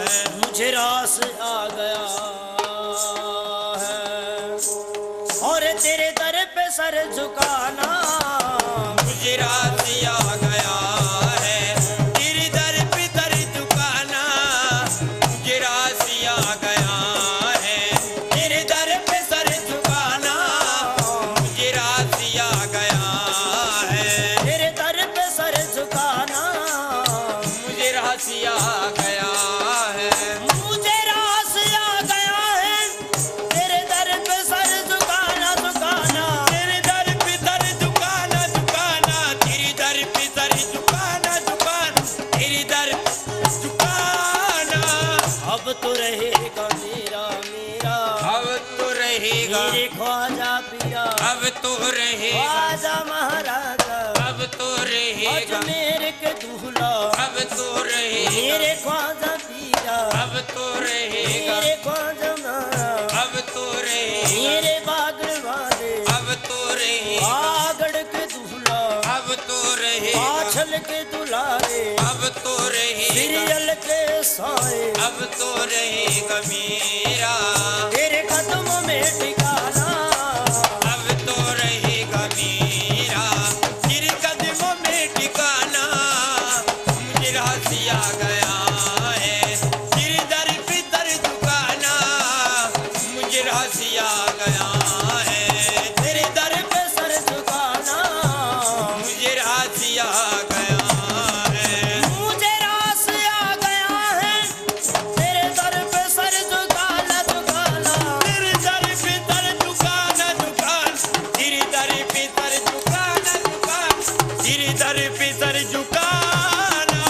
है।
मुझे रास आ गया है और तेरे दर पे सर झुकाना।
मुझे रास आ गया है तेरे दर पे सर झुकाना। मुझे रास आ गया है तेरे दर पे सर झुकाना। मुझे रास आ गया है
तेरे दर पे सर झुकाना।
मुझे रास आ गया है।
मुझे रास आ गया है तेरे दर पे सर झुकाना झुकाना।
तेरे दर पे सर झुकाना झुकाना। तेरे दर पे सर झुकाना झुकाना। तेरे दर झुकाना।
अब तो रहेगा मेरा मेरा,
अब तो रहेगा
मेरे ख्वाजा पीरा,
अब तो रहेगा
ख्वाजा महाराजा,
अब तो रहेगा
अजमेर के दूल्हा,
अब तो रहेगा
मेरे ख्वाजा पीरा,
अब तो रहेगा
मेरे ख्वाजा महाराज,
अब तो रहेगा
मेरे बागड़ वाले,
अब तो रहेगा
बागड़ के दूल्हा,
अब तो रहेगा
पाछल के दुलारे,
अब तो रहेगा
सीरियल के साए,
अब तो रहेगा मेरा
तेरे कदमों में ठिकाना।
अब तो रहेगा मेरा तेरे कदमों में ठिकाना। मुझे रास आ गया है तेरे दर पे सर झुकाना। मुझे रास आ गया है तेरे दर पे
सर झुकाना।
मुझे रास आ गया है।
मुझे रास आ गया है तेरे दर पे सर झुकाना झुकाना।
तेरे दर पे सर झुकाना झुकाना। तेरे दर पे सर झुकाना झुकाना। तेरे दर पे सर झुकाना।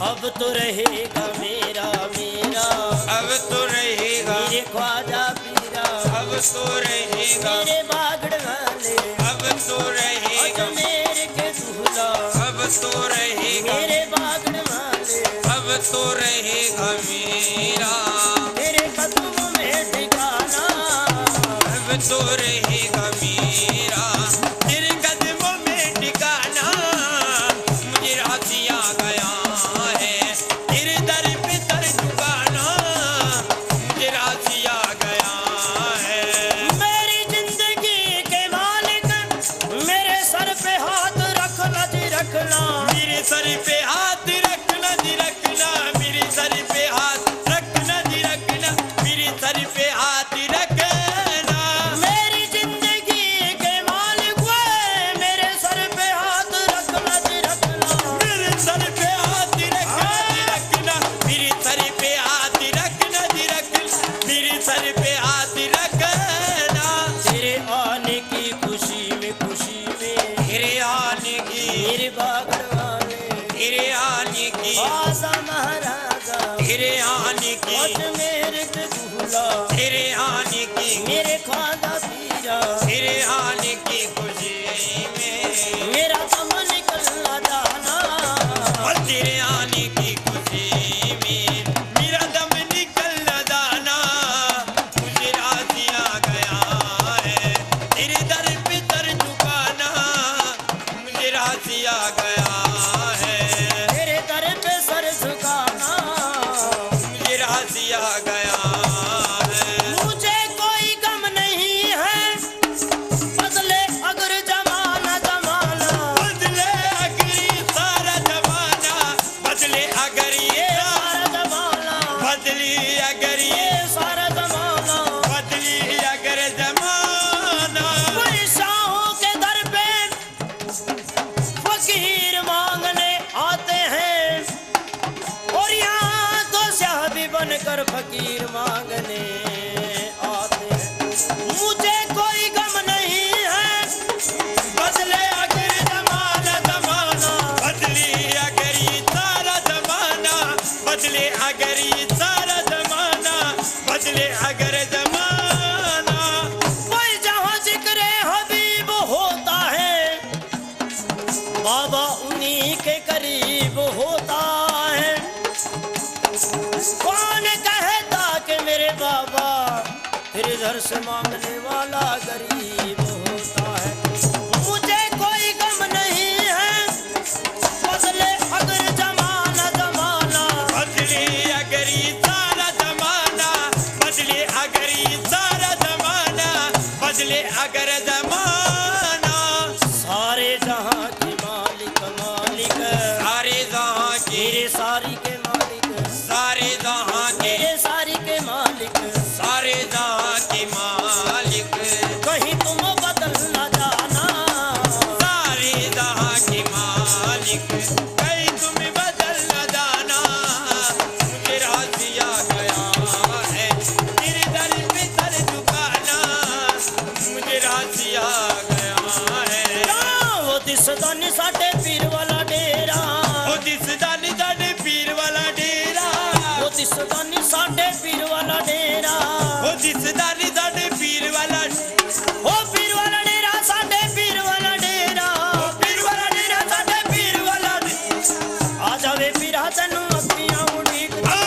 अब तो रहे रहेगा मेरा मेरा,
अब तो रहेगा
मेरे ख्वाजा पीरा,
अब तो रहेगा
मेरे बागड़ वाले,
अब तो रहेगा
अजमेर के दूल्हा,
अब तो रहेगा
मेरे बागड़ वाले,
अब तो रहेगा मेरा,
तेरे कदमों में ठिकाना,
अब तो रहेगा मेरा, तेरे कदमों में ठिकाना, मुझे राजी आ गया है, तेरे दर पे सर झुकाना, मुझे राजी आ गया है।
मेरी जिंदगी के मालिक, मेरे सर पे हाथ रखना जी रखना,
मेरे सर पे हाथ रखना जी रखना, मेरे सर पे हाथ रखना जी रखना, मेरे सर पे हाथ रखना,
मेरी जिंदगी के मालिक वे, मेरे सर पे हाथ रखना जी रखना,
मेरे सर पे हाथ रखना जी रखना, मेरे सर पे हाथ रखना जी रखना, मेरे सर पे हाथ रखना,
तेरे आने की खुशी में
तेरे आने की
मेरे बागड़ वाले,
तेरे आने की
आजा महाराजा,
तेरे आने की
अजमेर के दूल्हा,
तेरे आने की
मेरे ख्वाजा पीरा,
तेरे आने की खुशी में
मेरा दम निकलना जाना,
और तेरे आने की खुशी में मेरा दम निकल न जाना, मुझे राजी आ गया है, तेरे दर पे सर झुकाना, मुझे राजी आ गया है,
तेरे दर पे सर झुकाना,
मुझे राजी आ गया है।
मुझे कोई गम नहीं है, बदले अगर जमाना जमाना,
बदले अगर ये सारा जमाना, बदले अगर ये
सारा जमाना,
बदली अगर ये
सारा जमाना,
बदली अगर जमाना,
कोई शाहों के दर पे फकीर मांगने आते हैं, और यहाँ तो शाह भी बनकर फकीर मांगने आते हैं। मुझे कोई गम नहीं है,
बदले अगर जमाना जमाना, बदली अगर ये सारा जमाना, बदले अगर ये सारा जमाना, बदले अगर जमाना,
कोई जहाँ जिक्र हबीब होता है, बाबा उन्हीं के करीब होता है। कौन कहता कि मेरे बाबा फिर इधर से मांगने वाला गरीब होता है। मुझे कोई गम नहीं है, बदले अगर जमाना जमाना,
बदले अगर ये सारा जमाना, बदले अगर ये सारा जमाना, बदले अगर जमाना,
सारे जहां की मालिक मालिक,
सारे जहां के
मेरे सारी के मालिक,
सारे जहां के
मेरे सारी के मालिक,
सारे जहां के मालिक,
कहीं तुम बदल न जाना,
सारे जहां के मालिक, कहीं तुम बदल न जाना, मुझे राजी आ गया है, तेरे दर पे सर झुकाना, मुझे राजी आ गया है।
वो दिसदानी साडे पीर वाला डेरा,
ओ दिसदानी साडे पीर वाला डेरा,
वो दिसदानी साडे पीर वाला डेरा,
ओ दिसदानी साडे पीर वाला,
ओ पीर वाला डेरा साडे पीर वाला डेरा,
ओ पीर वाला डेरा साडे पीर वाला,
आ जावे पीरा तैनू अखियां उड़ीक,
ओ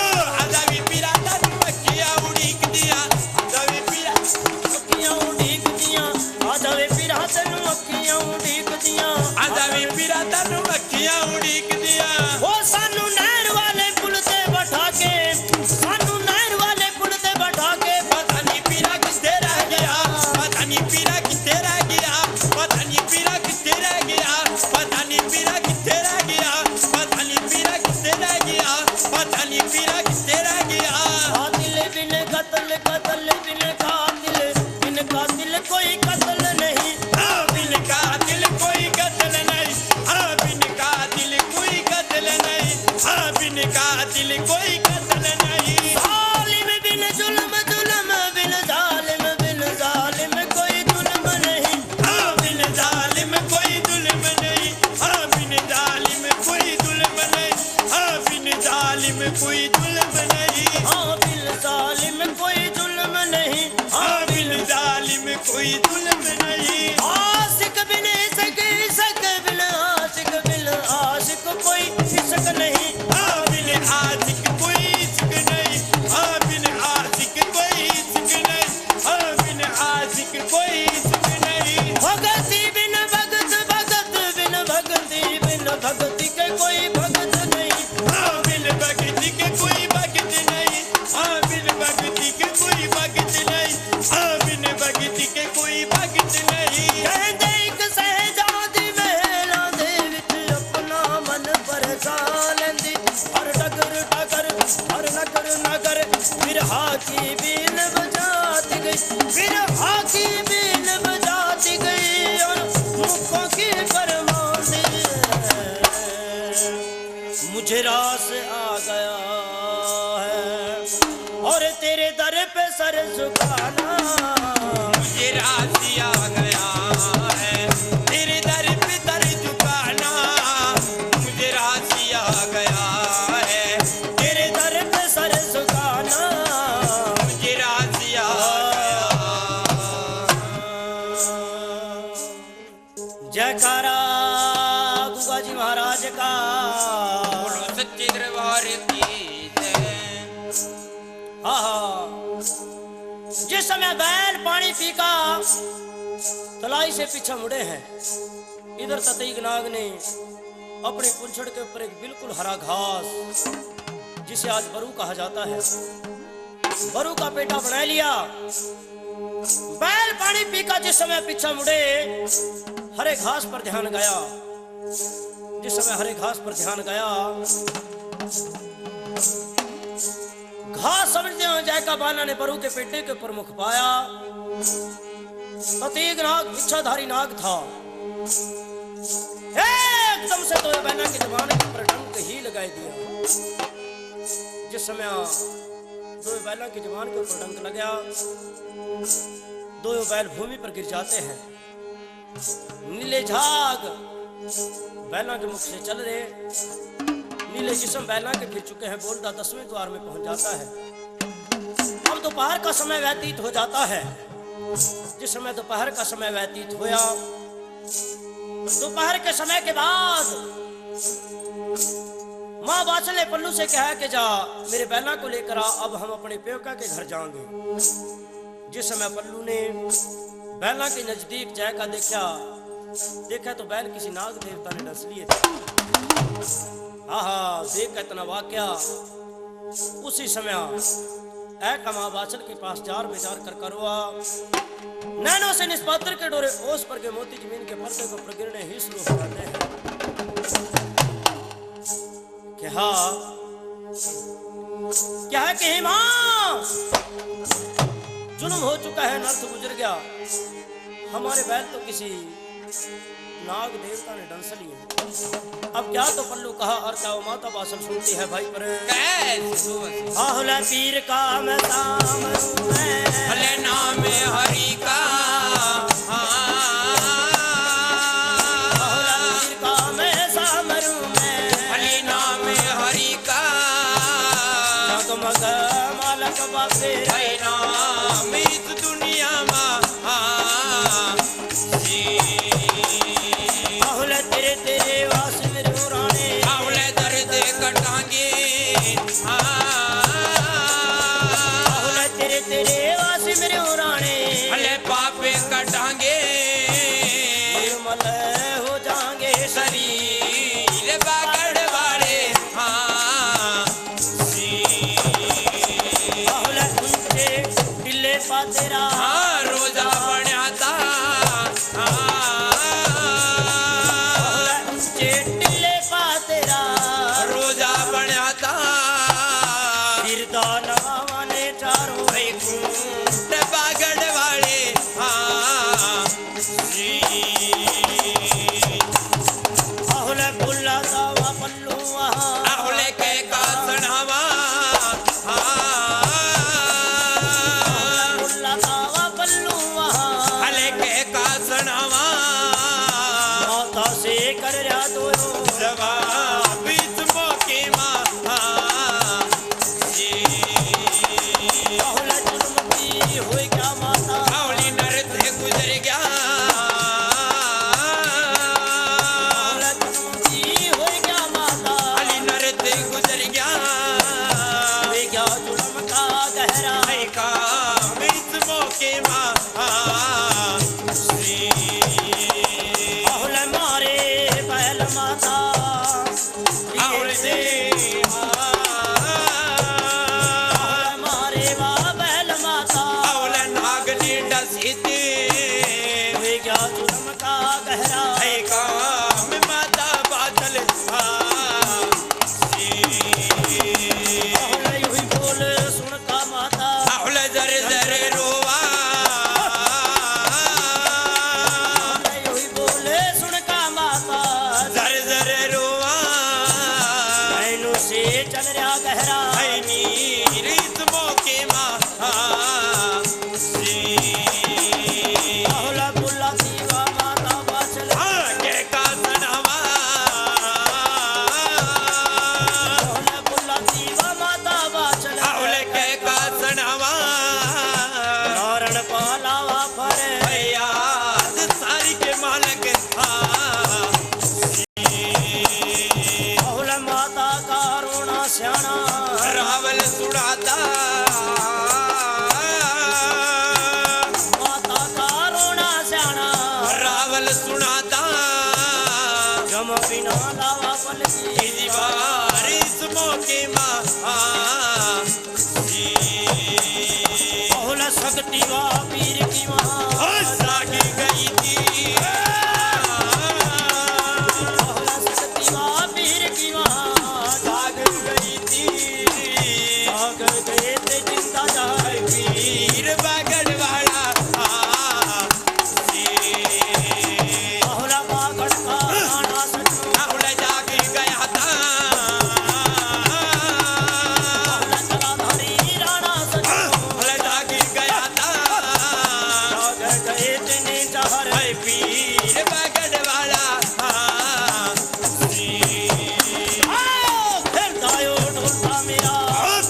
आजा भी पीरा तैनू अखियां उड़ीक दिया, आजा भी पीरा
अखियां उड़ीक दियां, आ जावे पीरा तैनू अखियां उड़ीक दियां,
आजा भी पीरा तैनू अखियां उड़ीक दिया,
ओ सानू नहर वाले पुल ते बैठा के, सानू नहर वाले पुल ते बैठा के,
पता नहीं पीरा किथे रह गया, पता नहीं पीरा किथे रह गया, पता नहीं पीरा किथे रह गया, पता नहीं पीरा किथे रह गया, पता नहीं पीरा किथे रह गया, पता नहीं पीरा किथे रह गया।
कातिल बिन कत्ल, कत्ल बिन कातिल, बिन कातिल कोई कत्ल नहीं,
हाँ बिन कातिल कोई कत्ल नहीं, हाँ बिन कातिल कोई कत्ल नहीं, हाँ बिन कातिल कोई कत्ल नहीं,
जालिम बिन जुल्म, जुल्म बिन जालिम, बिन जालिम कोई जुल्म नहीं,
हाँ बिन जालिम कोई जुल्म नहीं, हाँ बिन जालिम कोई जुल्म नहीं, हाँ बिन जालिम कोई जुल्म नहीं,
हाँ बिल जालिम कोई जुल्म नहीं,
हाँ बिल जालिम कोई जुल्म नहीं।
आशिक बिन इश्क, इश्क बिन आशिक, बिन आशिक कोई इश्क नहीं,
हाँ बिन आशिक कोई इश्क नहीं, हाँ बिन आशिक कोई इश्क नहीं, हाँ बिन आशिक कोई इश्क नहीं।
भगति बिन भगत, भगत बिन भगति, बिन भगति के कोई भगत नहीं,
हाँ बिन भक्ति के कोई भक्त नहीं, हाँ बिन भक्ति के कोई भक्त नहीं, हाँ बिन भक्ति के कोई भक्त नहीं।
कहते एक सहजादी महला दे विच अपना मन परसा लेंदी, हर डगर डगर हर नगर नगर बिरहा की बीन बजाती गई, बिरहा की बीन बजाती गई और मुखों की फरमाती है। मुझे रास आ गया है और तेरे दर पे सर झुकाना,
मुझे राशि आ गया है, तेरे दर पे दर झुकाना, मुझे राशि आ गया है,
तेरे दर पे सर झुकाना।
मुझे राशि आ
जयकारा गुगा जी महाराज का।
बोलो सच्चे दरबार की जय।
हाँ, जिस समय बैल पानी पी का तलाई से पीछे मुड़े हैं, इधर ततीग नाग ने अपनी पूंछड़ के ऊपर एक बिल्कुल हरा घास, जिसे आज बरू कहा जाता है, बरू का पेटा बना लिया। बैल पानी पी का जिस समय पीछे मुड़े, हरे घास पर ध्यान गया। जिस समय हरे घास पर ध्यान गया, घास समझते हो जाए का बाला ने बरू के पेटे के ऊपर मुख पाया। ततीग नाग इच्छाधारी नाग था, एकदम से तो बैला की जबान के ऊपर डंक ही लगाई दिया। जिस समय दो बैलों की जबान के ऊपर डंक लग गया, दो बैल भूमि पर गिर जाते हैं। नीले झाग बैलों के मुख से चल रहे, नीले जिस्म बैलों के फिर चुके हैं, बोलता 10वें द्वार में पहुंच जाता है। अब दोपहर का समय व्यतीत हो जाता है। जिस समय दोपहर का समय व्यतीत होया, दोपहर के समय के बाद माँ बादशाह ने पल्लू से कहा कि जा मेरे बैला को लेकर आ, अब हम अपने पेवका के घर जाएंगे। जिस समय पल्लू ने बैला के नजदीक जाकर देखा तो बैल किसी नाग देवता ने डस लिए थे। आहा, देख का इतना वाक्या। उसी समय ऐ माँ बादशाह के पास जार विचार कर करवा, नैनों से निष्पात्र के डोरे ओस पर के मोती जमीन के पर्दे को प्रगिरने ही शुरू हो जाते हैं। क्या है कि मां जुल्म हो चुका है, नर्थ गुजर गया, हमारे बैल तो किसी नाग देवता ने डंस लिए। अब क्या तो पल्लू कहा और क्या वो माता बासल सुनती है भाई पर आहुला पीर का मैं
भले नाम हरि का,
आहुला पीर का मैं सामरू मैं,
भले नाम हरि का,
जगमग मालक बाबे
है नाम इस दुनिया में।
आहुला तेरे तेरे वास मेरे राणे,
आहुले दर्द कटांगे,
आहुला तेरे तेरे वास मेरे राणे,
भले पापे कटांगे,
निर्मल हो जाएंगे
शरीर बागड़ वाले।
आहुला तुझे दिले पा तेरा, वे क्या जुल्म का गहरा
है काम इस मौके माँ
बहुल मारे बैल माता
और दे
मारे वा बैल माता
और नागनी डसीते
वे क्या जुल्म का गहरा
है काम माता बादल
बहुल यूं बोल सुन का माता
और जर जर रोवा
यूं बोले सुन का माता
जर जर रोवा
नैनों से चल रहा गहरा
है नीर इस मौके माँ
बहुला बुला दीवा माता बाचल
आगे का सनावा
बहुला बुला दीवा माता बाचल
और के का सनावा
नारण पालावा फरे
याद सारी के मालक
बहुला माता का रोना श्याणा
रावल सुड़ाता
माता का रोना श्याणा
रावल सुनाता
जम बिना लावा पलकी
दीवार इस मौके माँ
बहुला शक्ति वा पीर की माँ
जागी गई थी
बहुला शक्ति वा पीर की माँ
जाग गई थी
जाग गए थे जिंदा जाए
वीर बागड़ वाला
बहुला बागड़ का राणा सचू
राहुल जाग गया था
बहुला जलाधारी राणा सचू
राहुल जाग गया था
जाग गए थे नीचा हर
वीर बागड़ वाला
फिर दायो ढोलता मेरा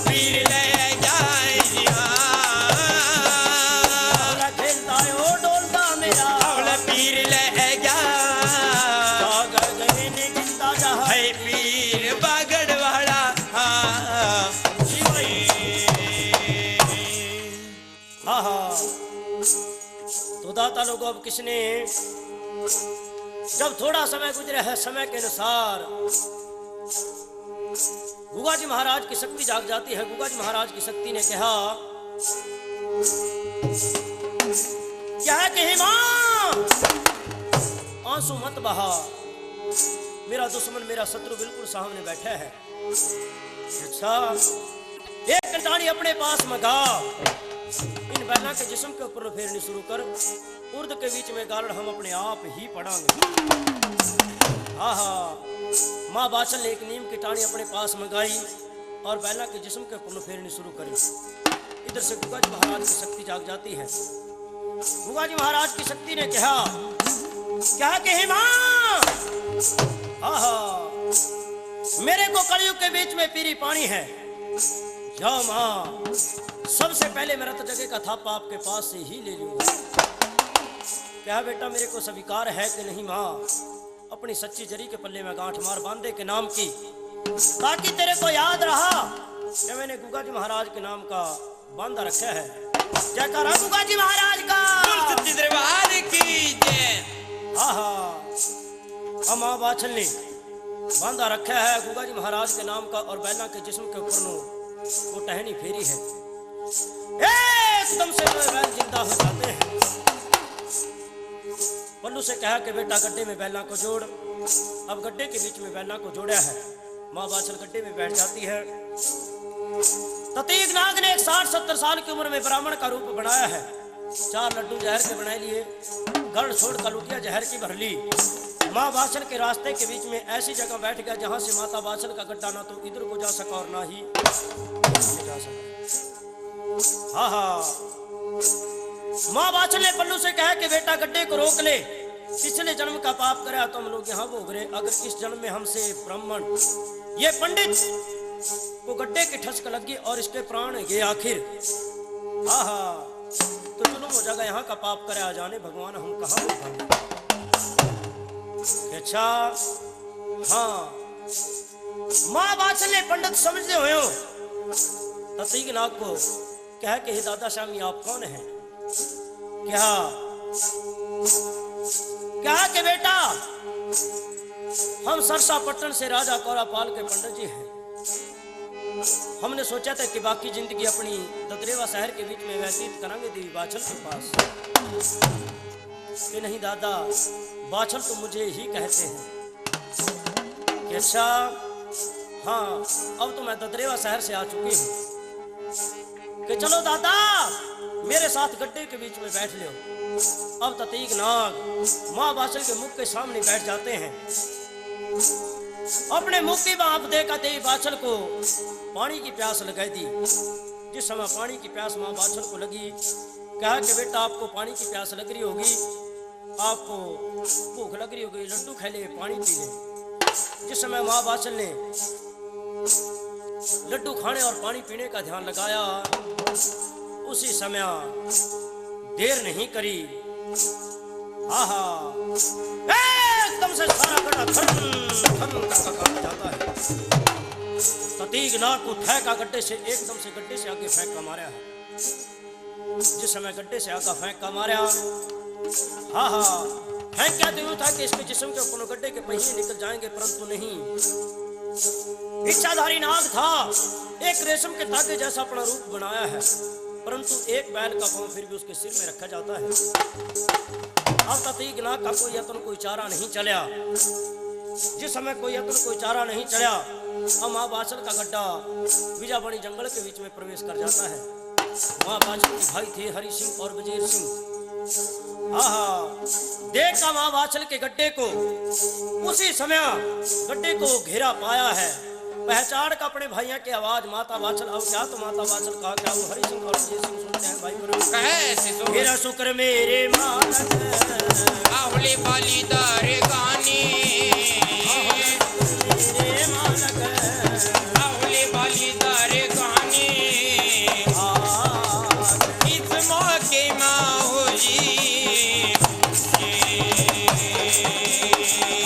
वीर ले जाए
बहुला खेलता यो ढोलता मेरा
राहुल वीर ले जा
जाग गए ने जिंदा जहाए
वीर बागड़ वाला
आहा तो दाता लोगों अब किसने जब थोड़ा समय गुजरा है समय के अनुसार गुगा जी महाराज की शक्ति जाग जाती है। गुगा जी महाराज की शक्ति ने कहा क्या कहे मां आंसू मत बहा, मेरा दुश्मन मेरा शत्रु बिल्कुल सामने बैठा है। अच्छा एक कंटाणी अपने पास मंगा, इन बैलों के जिस्म के ऊपर फेरनी शुरू कर, उर्द के बीच में गालड़ हम अपने आप ही पढ़ांगे। आहा माँ बाचल ने एक नीम की टाणी अपने पास मंगाई और बैला के जिस्म के ऊपर फेरनी शुरू करी। इधर से गुगा जी महाराज की शक्ति जाग जाती है। गुगा जी महाराज की शक्ति ने कहा क्या कहे मां, आहा मेरे को कलयुग के बीच में पीरी पानी है। जाओ मां, सबसे पहले मेरा तो जगह का थापा आपके पास से ही ले लूंगा। क्या बेटा मेरे को स्वीकार है कि नहीं मां? अपनी सच्ची जरी के पल्ले में गांठ मार बांधे के नाम की, ताकि तेरे को याद रहा कि मैंने गुगा जी महाराज के नाम का बांधा रखा है। जयकारा गुगा जी महाराज का।
सच्ची दरबार की जय।
आहा माँ बाछल ने बांधा रखा है गुगा जी महाराज के नाम का और बैला के जिस्म के ऊपर वो टहनी फेरी है। एकदम से बैल जिंदा हो जाते हैं। पल्लू से कहा कि बेटा गड्ढे में बैला को जोड़। अब गड्ढे के बीच में बैला को जोड़ा है। माँ बाछल गड्ढे में बैठ जाती है। ततीग नाग ने 60-70 साल की उम्र में ब्राह्मण का रूप बनाया है। 4 लड्डू जहर के बनाए लिए, गढ़ छोड़ कलुटिया जहर की भर ली। माँ बाछल के रास्ते के बीच में ऐसी जगह बैठ गया जहां से माता बाछल का गड्ढा ना तो इधर को जा सका और ना ही जा सका। हाँ माँ बाछल ने पल्लू से कहा कि बेटा गड्ढे को रोक ले, पिछले जन्म का पाप करे तो हम लोग यहाँ भोग रहे। अगर इस जन्म में हमसे ब्राह्मण ये पंडित को गड्ढे की ठसक लगी और इसके प्राण गए आखिर, तो जुल्म हो जाएगा। यहाँ का पाप करे आ जाने भगवान हम कहाँ उठाएंगे। अच्छा हाँ मां वात्सल्य पंडित समझते हो ततीक नाग को कह के हे दादा श्यामी आप कौन हैं? क्या कि बेटा हम सरसा पट्टन से राजा कोरापाल के पंडित जी हैं। हमने सोचा था कि बाकी जिंदगी अपनी ददरेवा शहर के बीच में व्यतीत करेंगे देवी बाछल के पास, कि नहीं दादा बाछल तो मुझे ही कहते हैं। कि अच्छा हाँ अब तो मैं ददरेवा शहर से आ चुकी हूँ कि चलो दादा मेरे साथ गड्ढे के बीच में बैठ लो। अब ततीक नाग माँ बाछल के मुख के सामने बैठ जाते हैं। अपने मुख की बाप देखा देवी बाछल को पानी की प्यास लगाई दी। जिस समय पानी की प्यास माँ बाछल को लगी, कहा कि बेटा आपको पानी की प्यास लग रही होगी, आपको भूख लग रही होगी, लड्डू खा ले, पानी पी ले। जिस समय माँ बाछल ने लड्डू खाने और पानी पीने का ध्यान लगाया, उसी समय देर नहीं करी, आहा एकदम से सारा गड्ढा थन जाता है। ततीक नाग को फेंका गड्ढे से, एकदम से गड्ढे से आगे फेंक का मारा है। जिस समय गड्ढे से आगे फेंक का मारा, हाँ फेंक क्या तो था कि इसके जिस्म के ऊपर गड्ढे के पहिए निकल जाएंगे, परंतु नहीं। इच्छाधारी नाग था, एक रेशम के धागे जैसा अपना रूप बनाया है, परंतु एक बैल का पांव फिर भी उसके सिर में रखा जाता है। अब ततीक नाग का कोई यत्न कोई चारा नहीं चला। जिस समय कोई यत्न कोई चारा नहीं चला, अब माँ बाछल का गड्ढा विजाबणी जंगल के बीच में प्रवेश कर जाता है। माँ बाछल के भाई थे हरि सिंह और वजीर सिंह। देखा माँ बाछल के गड्ढे को, उसी समय गड्ढे को घेरा पाया है। पहचान का अपने भाइयों की आवाज माता बाछल। अब क्या तो माता बाछल कहा, क्या वो हरि सिंह और वजीर सिंह सुनते हैं भाई? मेरा शुक्र मेरे मालक
आहुले बालीदार गानी,
मेरे मालक
आहुले बालीदार गानी, इस मौके माँ जी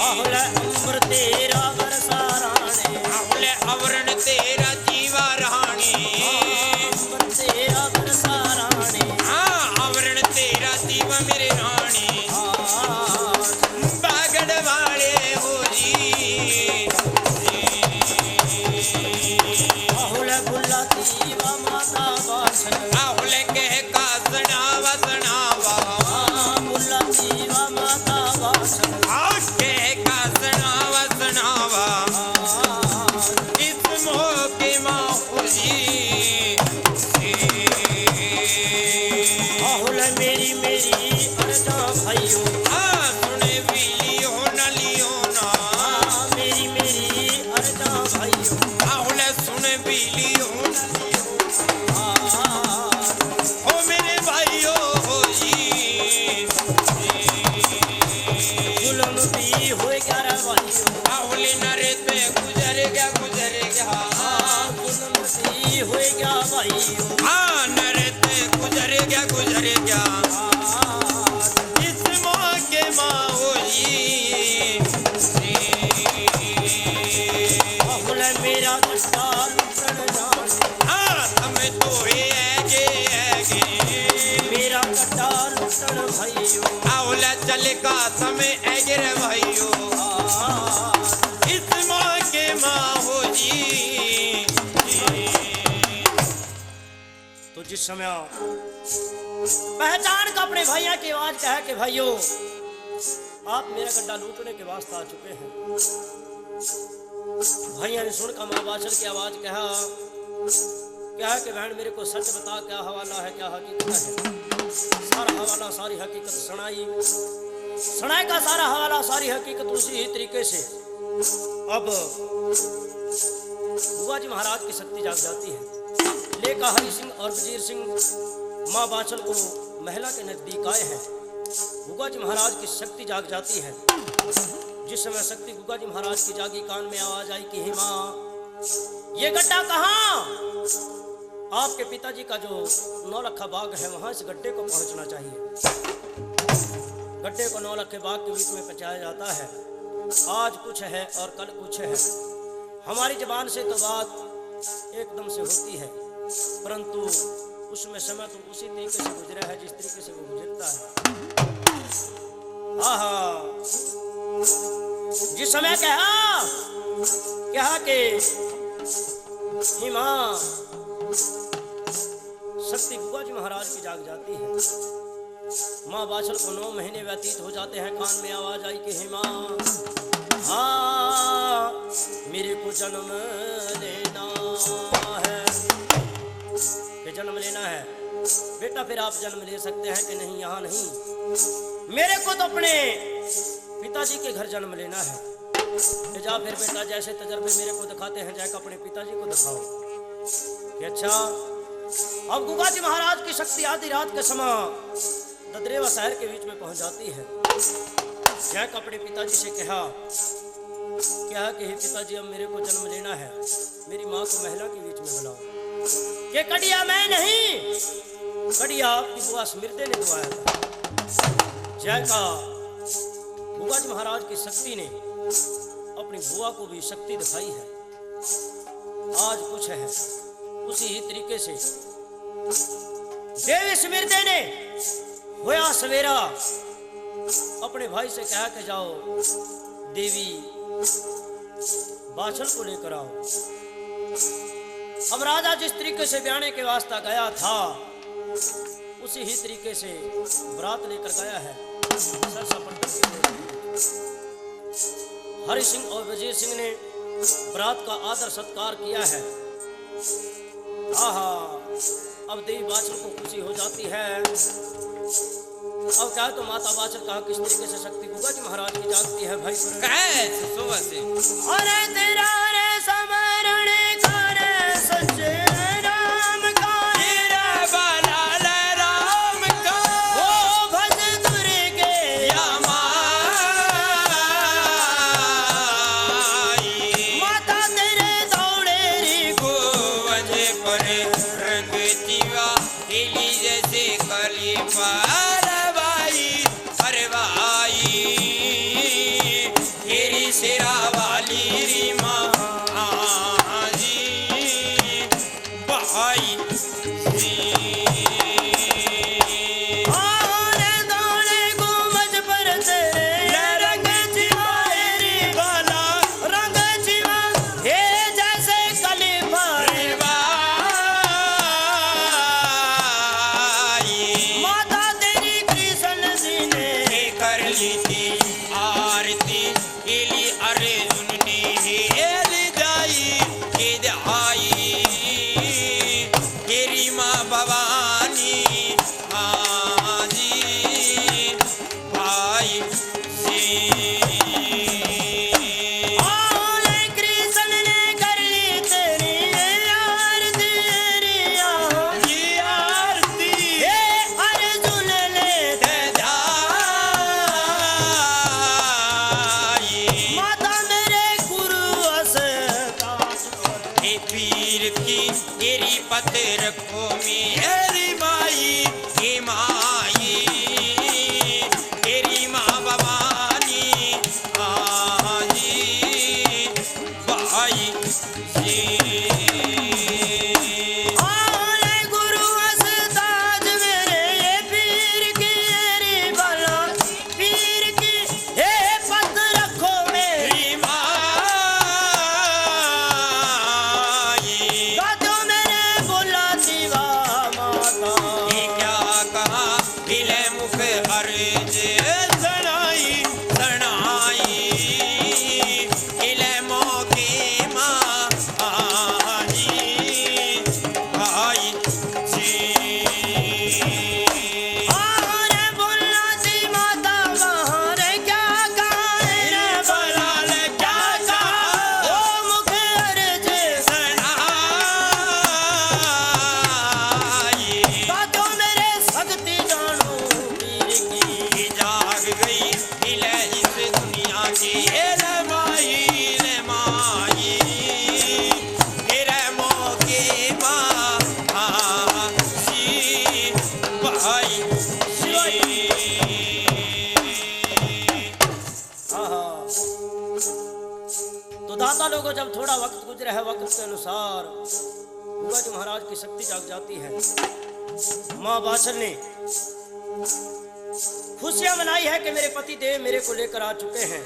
आहुल अम्बर तेरा बरसा राणे,
आहुले अवरण तेरा जीवा रानी,
अम्बर तेरा बरसा राणे,
हाँ आवरण तेरा जीवा मेरे रानी, बागड़ वाले हो जी,
आहुल बुल्ला तीवा माता बाछल,
आहुले कह का सनावा सनावा,
बुल्ला तीवा माता बाछल,
कह का सनावा सनावा, इस मौके माँ हो जी,
आहुल मेरी मेरी अर्जा भाइयों,
सुने भी लियो न लियो ना,
मेरी मेरी अर्जा भाइयों,
आहुले सुने भी लियो न लियो, ओ मेरे भाइयों हो जी,
जुल्म भी हो गया रे भाइयों,
आहुले नरे पे गुजर गया
जुल्म भी हो गया भाइयों,
नरे पे गुजर गया, इस मौके माँ हो जी,
आहुल मेरा गड्ढा लुटन जाने,
हमें तो ऐगे
मेरा गड्ढा लुटन भाइयों,
आहुला चल का समय ऐगे रे भाइयों, इस मौके माँ हो जी।
तो जिस समय पहचान का अपने भैया की आवाज कहा कि भाइयों आप मेरा गड्ढा लूटने के वास्ते आ चुके हैं। भैया ने सुनकर माँ बाछल की आवाज कहा कि बहन मेरे को सच बता, क्या हवाला है, क्या हकीकत है। सारा हवाला सारी हकीकत सुनाई का सारा हवाला सारी हकीकत उसी ही तरीके से। अब बुआ जी महाराज की शक्ति जाग जाती है। लेका हरि सिंह और वजीर सिंह माँ बाछल को महिला के नजदीक आए हैं। बुआ जी महाराज की शक्ति जाग जाती है। जिस समय शक्ति बुआ जी महाराज की जागी, कान में आवाज आई कि हे माँ ये गड्ढा कहाँ? आपके पिताजी का जो 9 लखा बाग है वहां इस गड्ढे को पहुंचना चाहिए। गड्ढे को 9 लखे बाग के बीच में पहुंचाया जाता है। आज कुछ है और कल कुछ है। हमारी जबान से तो बात एकदम से होती है, परंतु उसमें समय तो उसी तरीके से गुजरा है जिस तरीके से वो गुजरता है। आहा, जिस समय कहा कि ही मां शक्ति बुआ जी महाराज की जाग जाती है। माँ बाछल को 9 महीने व्यतीत हो जाते हैं, कान में आवाज आई कि हे मां, हाँ मेरे को जन्म लेना है, कि जन्म लेना है बेटा, फिर आप जन्म ले सकते हैं कि नहीं, यहाँ नहीं, मेरे को तो अपने पिताजी के घर जन्म लेना है। कि जा फिर बेटा, जैसे तजर्बे मेरे को दिखाते हैं जाकर अपने पिताजी को दिखाओ। कि अच्छा, अब गुगा जी महाराज की शक्ति आधी रात के समय ददरेवा शहर के बीच में पहुंच जाती है। जैक अपने पिताजी से कहा कि हे पिताजी, अब मेरे को जन्म लेना है, मेरी माँ को महिला के बीच में बुलाओ। कि कड़िया मैं नहीं, कड़िया आपकी बुआ स्मृति ने दुआया था। जैका गुगा जी महाराज की शक्ति ने अपनी बुआ को भी शक्ति दिखाई है। आज कुछ है उसी ही तरीके से देवी स्मृति ने होया सवेरा अपने भाई से कहा कि जाओ देवी बाछल को लेकर आओ। अब राजा जिस तरीके से ब्याने के वास्ता गया था उसी ही तरीके से बरात लेकर गया है। हरि सिंह और विजय सिंह ने बरात का आदर सत्कार किया है। आहा, अब देवी बाछल को खुशी हो जाती है। अब क्या तो माता बाछल कहा किस तरीके से शक्ति गुगा जी महाराज की जागती है। भाई
सुबह से
अरे तेरा रे समरण कर सच्चे राम का,
तेरा बालाल राम का,
ओ भज दुर्गे
या
माता तेरे दौड़े री
गोवज पर रंग जीवा हिली जैसे कली पारवाई परवाई, तेरी सिरा वाली री माँ जी बहाई रखो मेरी माई हे माई, तेरी माँ भवानी आजी भाई
गुरु अस्ताज मेरे ये पीर की रे बाला, पीर की हे पत रखो मेरी थोड़ा वक्त गुजरा है, वक्त के अनुसार बुआ जी महाराज की शक्ति जाग जाती है। माँ बाछल ने खुशियां मनाई है कि मेरे पति देव मेरे को लेकर आ चुके हैं।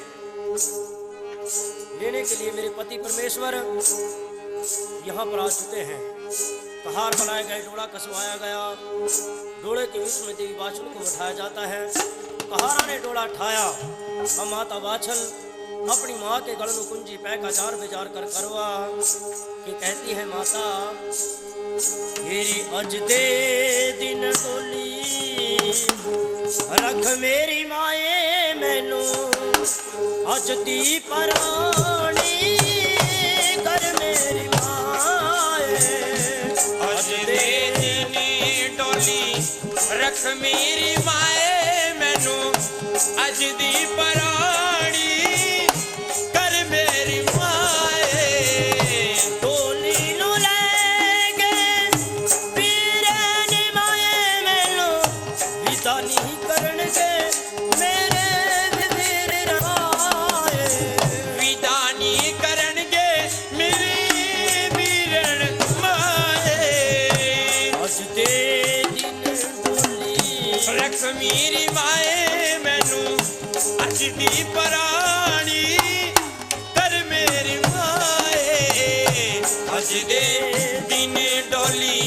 लेने के लिए मेरे पति परमेश्वर यहाँ पर आ चुके हैं। कहार बनाए गए, डोला कसवाया गया। डोले के बीच में देवी बाछल को उठाया जाता है। कहारा ने डोला उठाया और माता बाछल अपनी माँ के गल में कुंजी पैक हजार बेजार कर करवा कि कहती है, माता मेरी अज दे दिन डोली रख मेरी माए मैनू अज दी परानी कर मेरी माए
अज दे दिन डोली रख मेरी माए मैनू अज दी परानी कर मेरी माए
डोली नू लेके पीरे नी माए मैनू विदा नहीं करनगे मेरे वीर राए
विदा नहीं करनगे मेरी वीरन माए
अज दे दिन डोली
रख मेरी माए मैनू अज दी परानी कर मेरी माए अज दे दिन डोली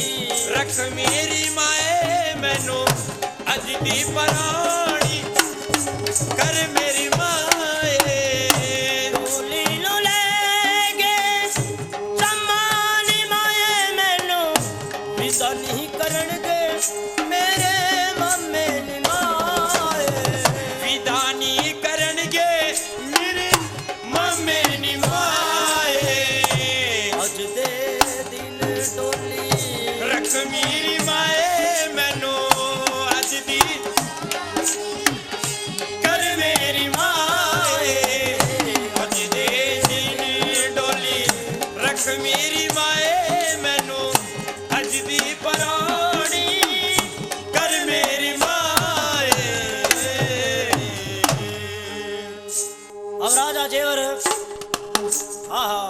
रख मेरी माए मैनू अज दी परानी कर मेरी माए
डोली नू लेके सम्मानी माए मैनू विदा नहीं करनगे मेरे मम्मे नी माए
विदा नहीं करनगे मेरे मम्मे नी माए
अज दे दिन डोली
रख मेरी माए मैनू अज दी कर मेरी माए अज दे दिन डोली रख मेरी माए मैनू अज दी परानी कर मेरी माए
अब राजा जेवर आहा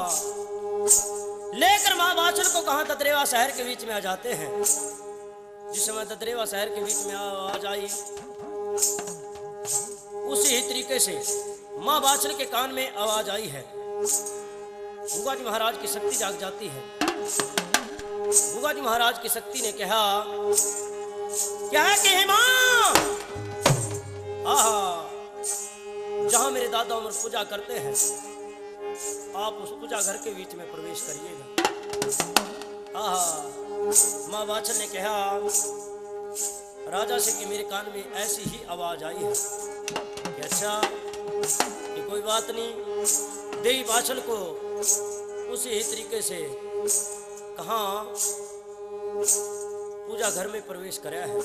लेकर माँ बाछल को कहाँ ददरेवा शहर के बीच में आ जाते हैं। जिस समय ददरेवा शहर के बीच में आवाज आई, उसी ही तरीके से माँ बाछल के कान में आवाज आई है। बुआ जी महाराज की शक्ति जाग जाती है। बुआ जी महाराज की शक्ति ने कहा, क्या है कि माँ, आहा जहां मेरे दादा उमर पूजा करते हैं, आप उस पूजा घर के बीच में प्रवेश करिएगा। आहा माँ बाछल ने कहा राजा से कि मेरे कान में ऐसी ही आवाज आई है कि अच्छा कि कोई बात नहीं। देवी बाछल को उसी ही तरीके से कहाँ पूजा घर में प्रवेश कराया है।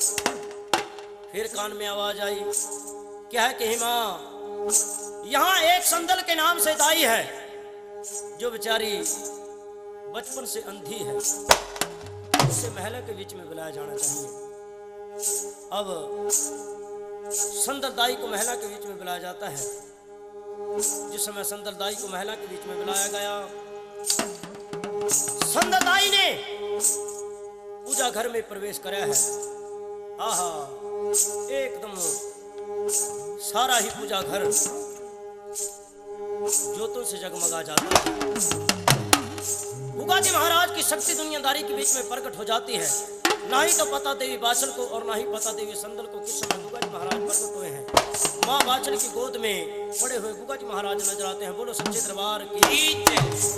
फिर कान में आवाज आई, क्या है कि माँ, यहाँ एक संदल के नाम से दाई है जो बेचारी बचपन से अंधी है, उससे महिला के बीच में बुलाया जाना चाहिए। अब संदल दाई को महिला के बीच में बुलाया जाता है। जिस समय संदल दाई को महिला के बीच में बुलाया गया, संदल दाई ने पूजा घर में प्रवेश कराया है। आहा एकदम सारा ही पूजा घर ज्योतों से जगमगा जाता है। बुआ जी महाराज की शक्ति दुनियादारी के बीच में प्रकट हो जाती है। ना ही तो पता देवी बाछल को और ना ही पता देवी संदल को किस समय बुआ जी महाराज प्रकट हुए हैं। माँ बाछल की गोद में पड़े हुए बुआ जी महाराज नजर आते हैं। बोलो सच्चे दरबार की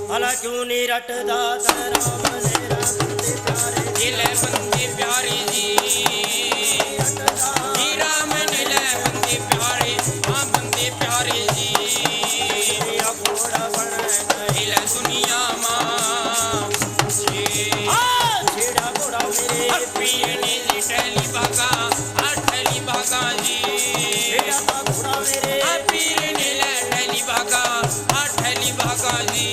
भला क्यों नहीं रटदा राम ने बंदे प्यारे
दिले बंदे प्यारे जी राम नीले बंदे प्यारे, हाँ बंदे प्यारे जी
घोड़ा बन
दिले दुनिया माँ
छेड़ा घोड़ा मेरे
पिए नीली टहली भागा अठली भागा जी
छेड़ा घोड़ा मेरे
पीर नीले टहली भागा अठली भागा जी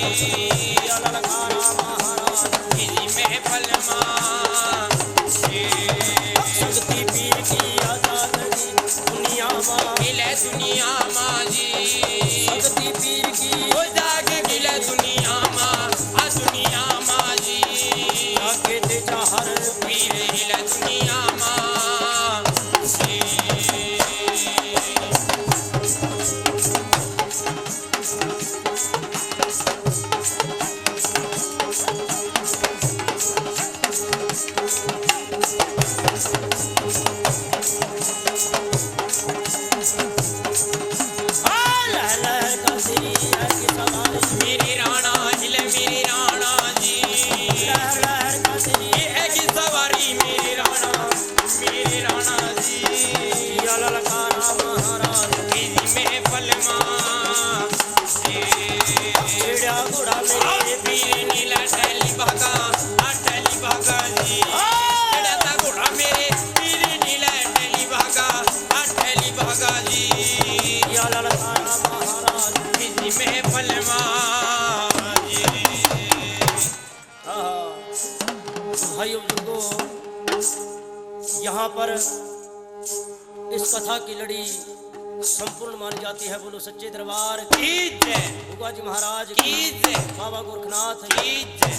ललकारा महाराज
किसी महफल माँ
शक्ति पीर की आजादी दुनिया माँ
गिले दुनिया माँ जी
शक्ति पीर की
हो जाके गिले दुनिया माँ
चाहर
पीर हिल दुनिया मां
लहर लहर का सिरी है कि सवारी
मेरी राणा हिले मेरी राणा जी
लहर लहर का सिरी
ये है कि सवारी मेरी राणा जी
या ललकारा महाराज
मेरी महफल मां
चिड़िया गुड़ा मेरे
पीर नीला टैली भागा टैली भागा जी चढ़ता घोड़ा मेरे पीर नीला टैली भागा जी
या ललकारा महाराज
मेरी महफल मां जी
भाइयों बुजुर्गों, यहाँ पर इस कथा की लड़ी संपूर्ण मानी जाती है। बोलो सच्चे दरबार
की जय
भुगा जी महाराज
की जय
बाबा गोरखनाथ
की जय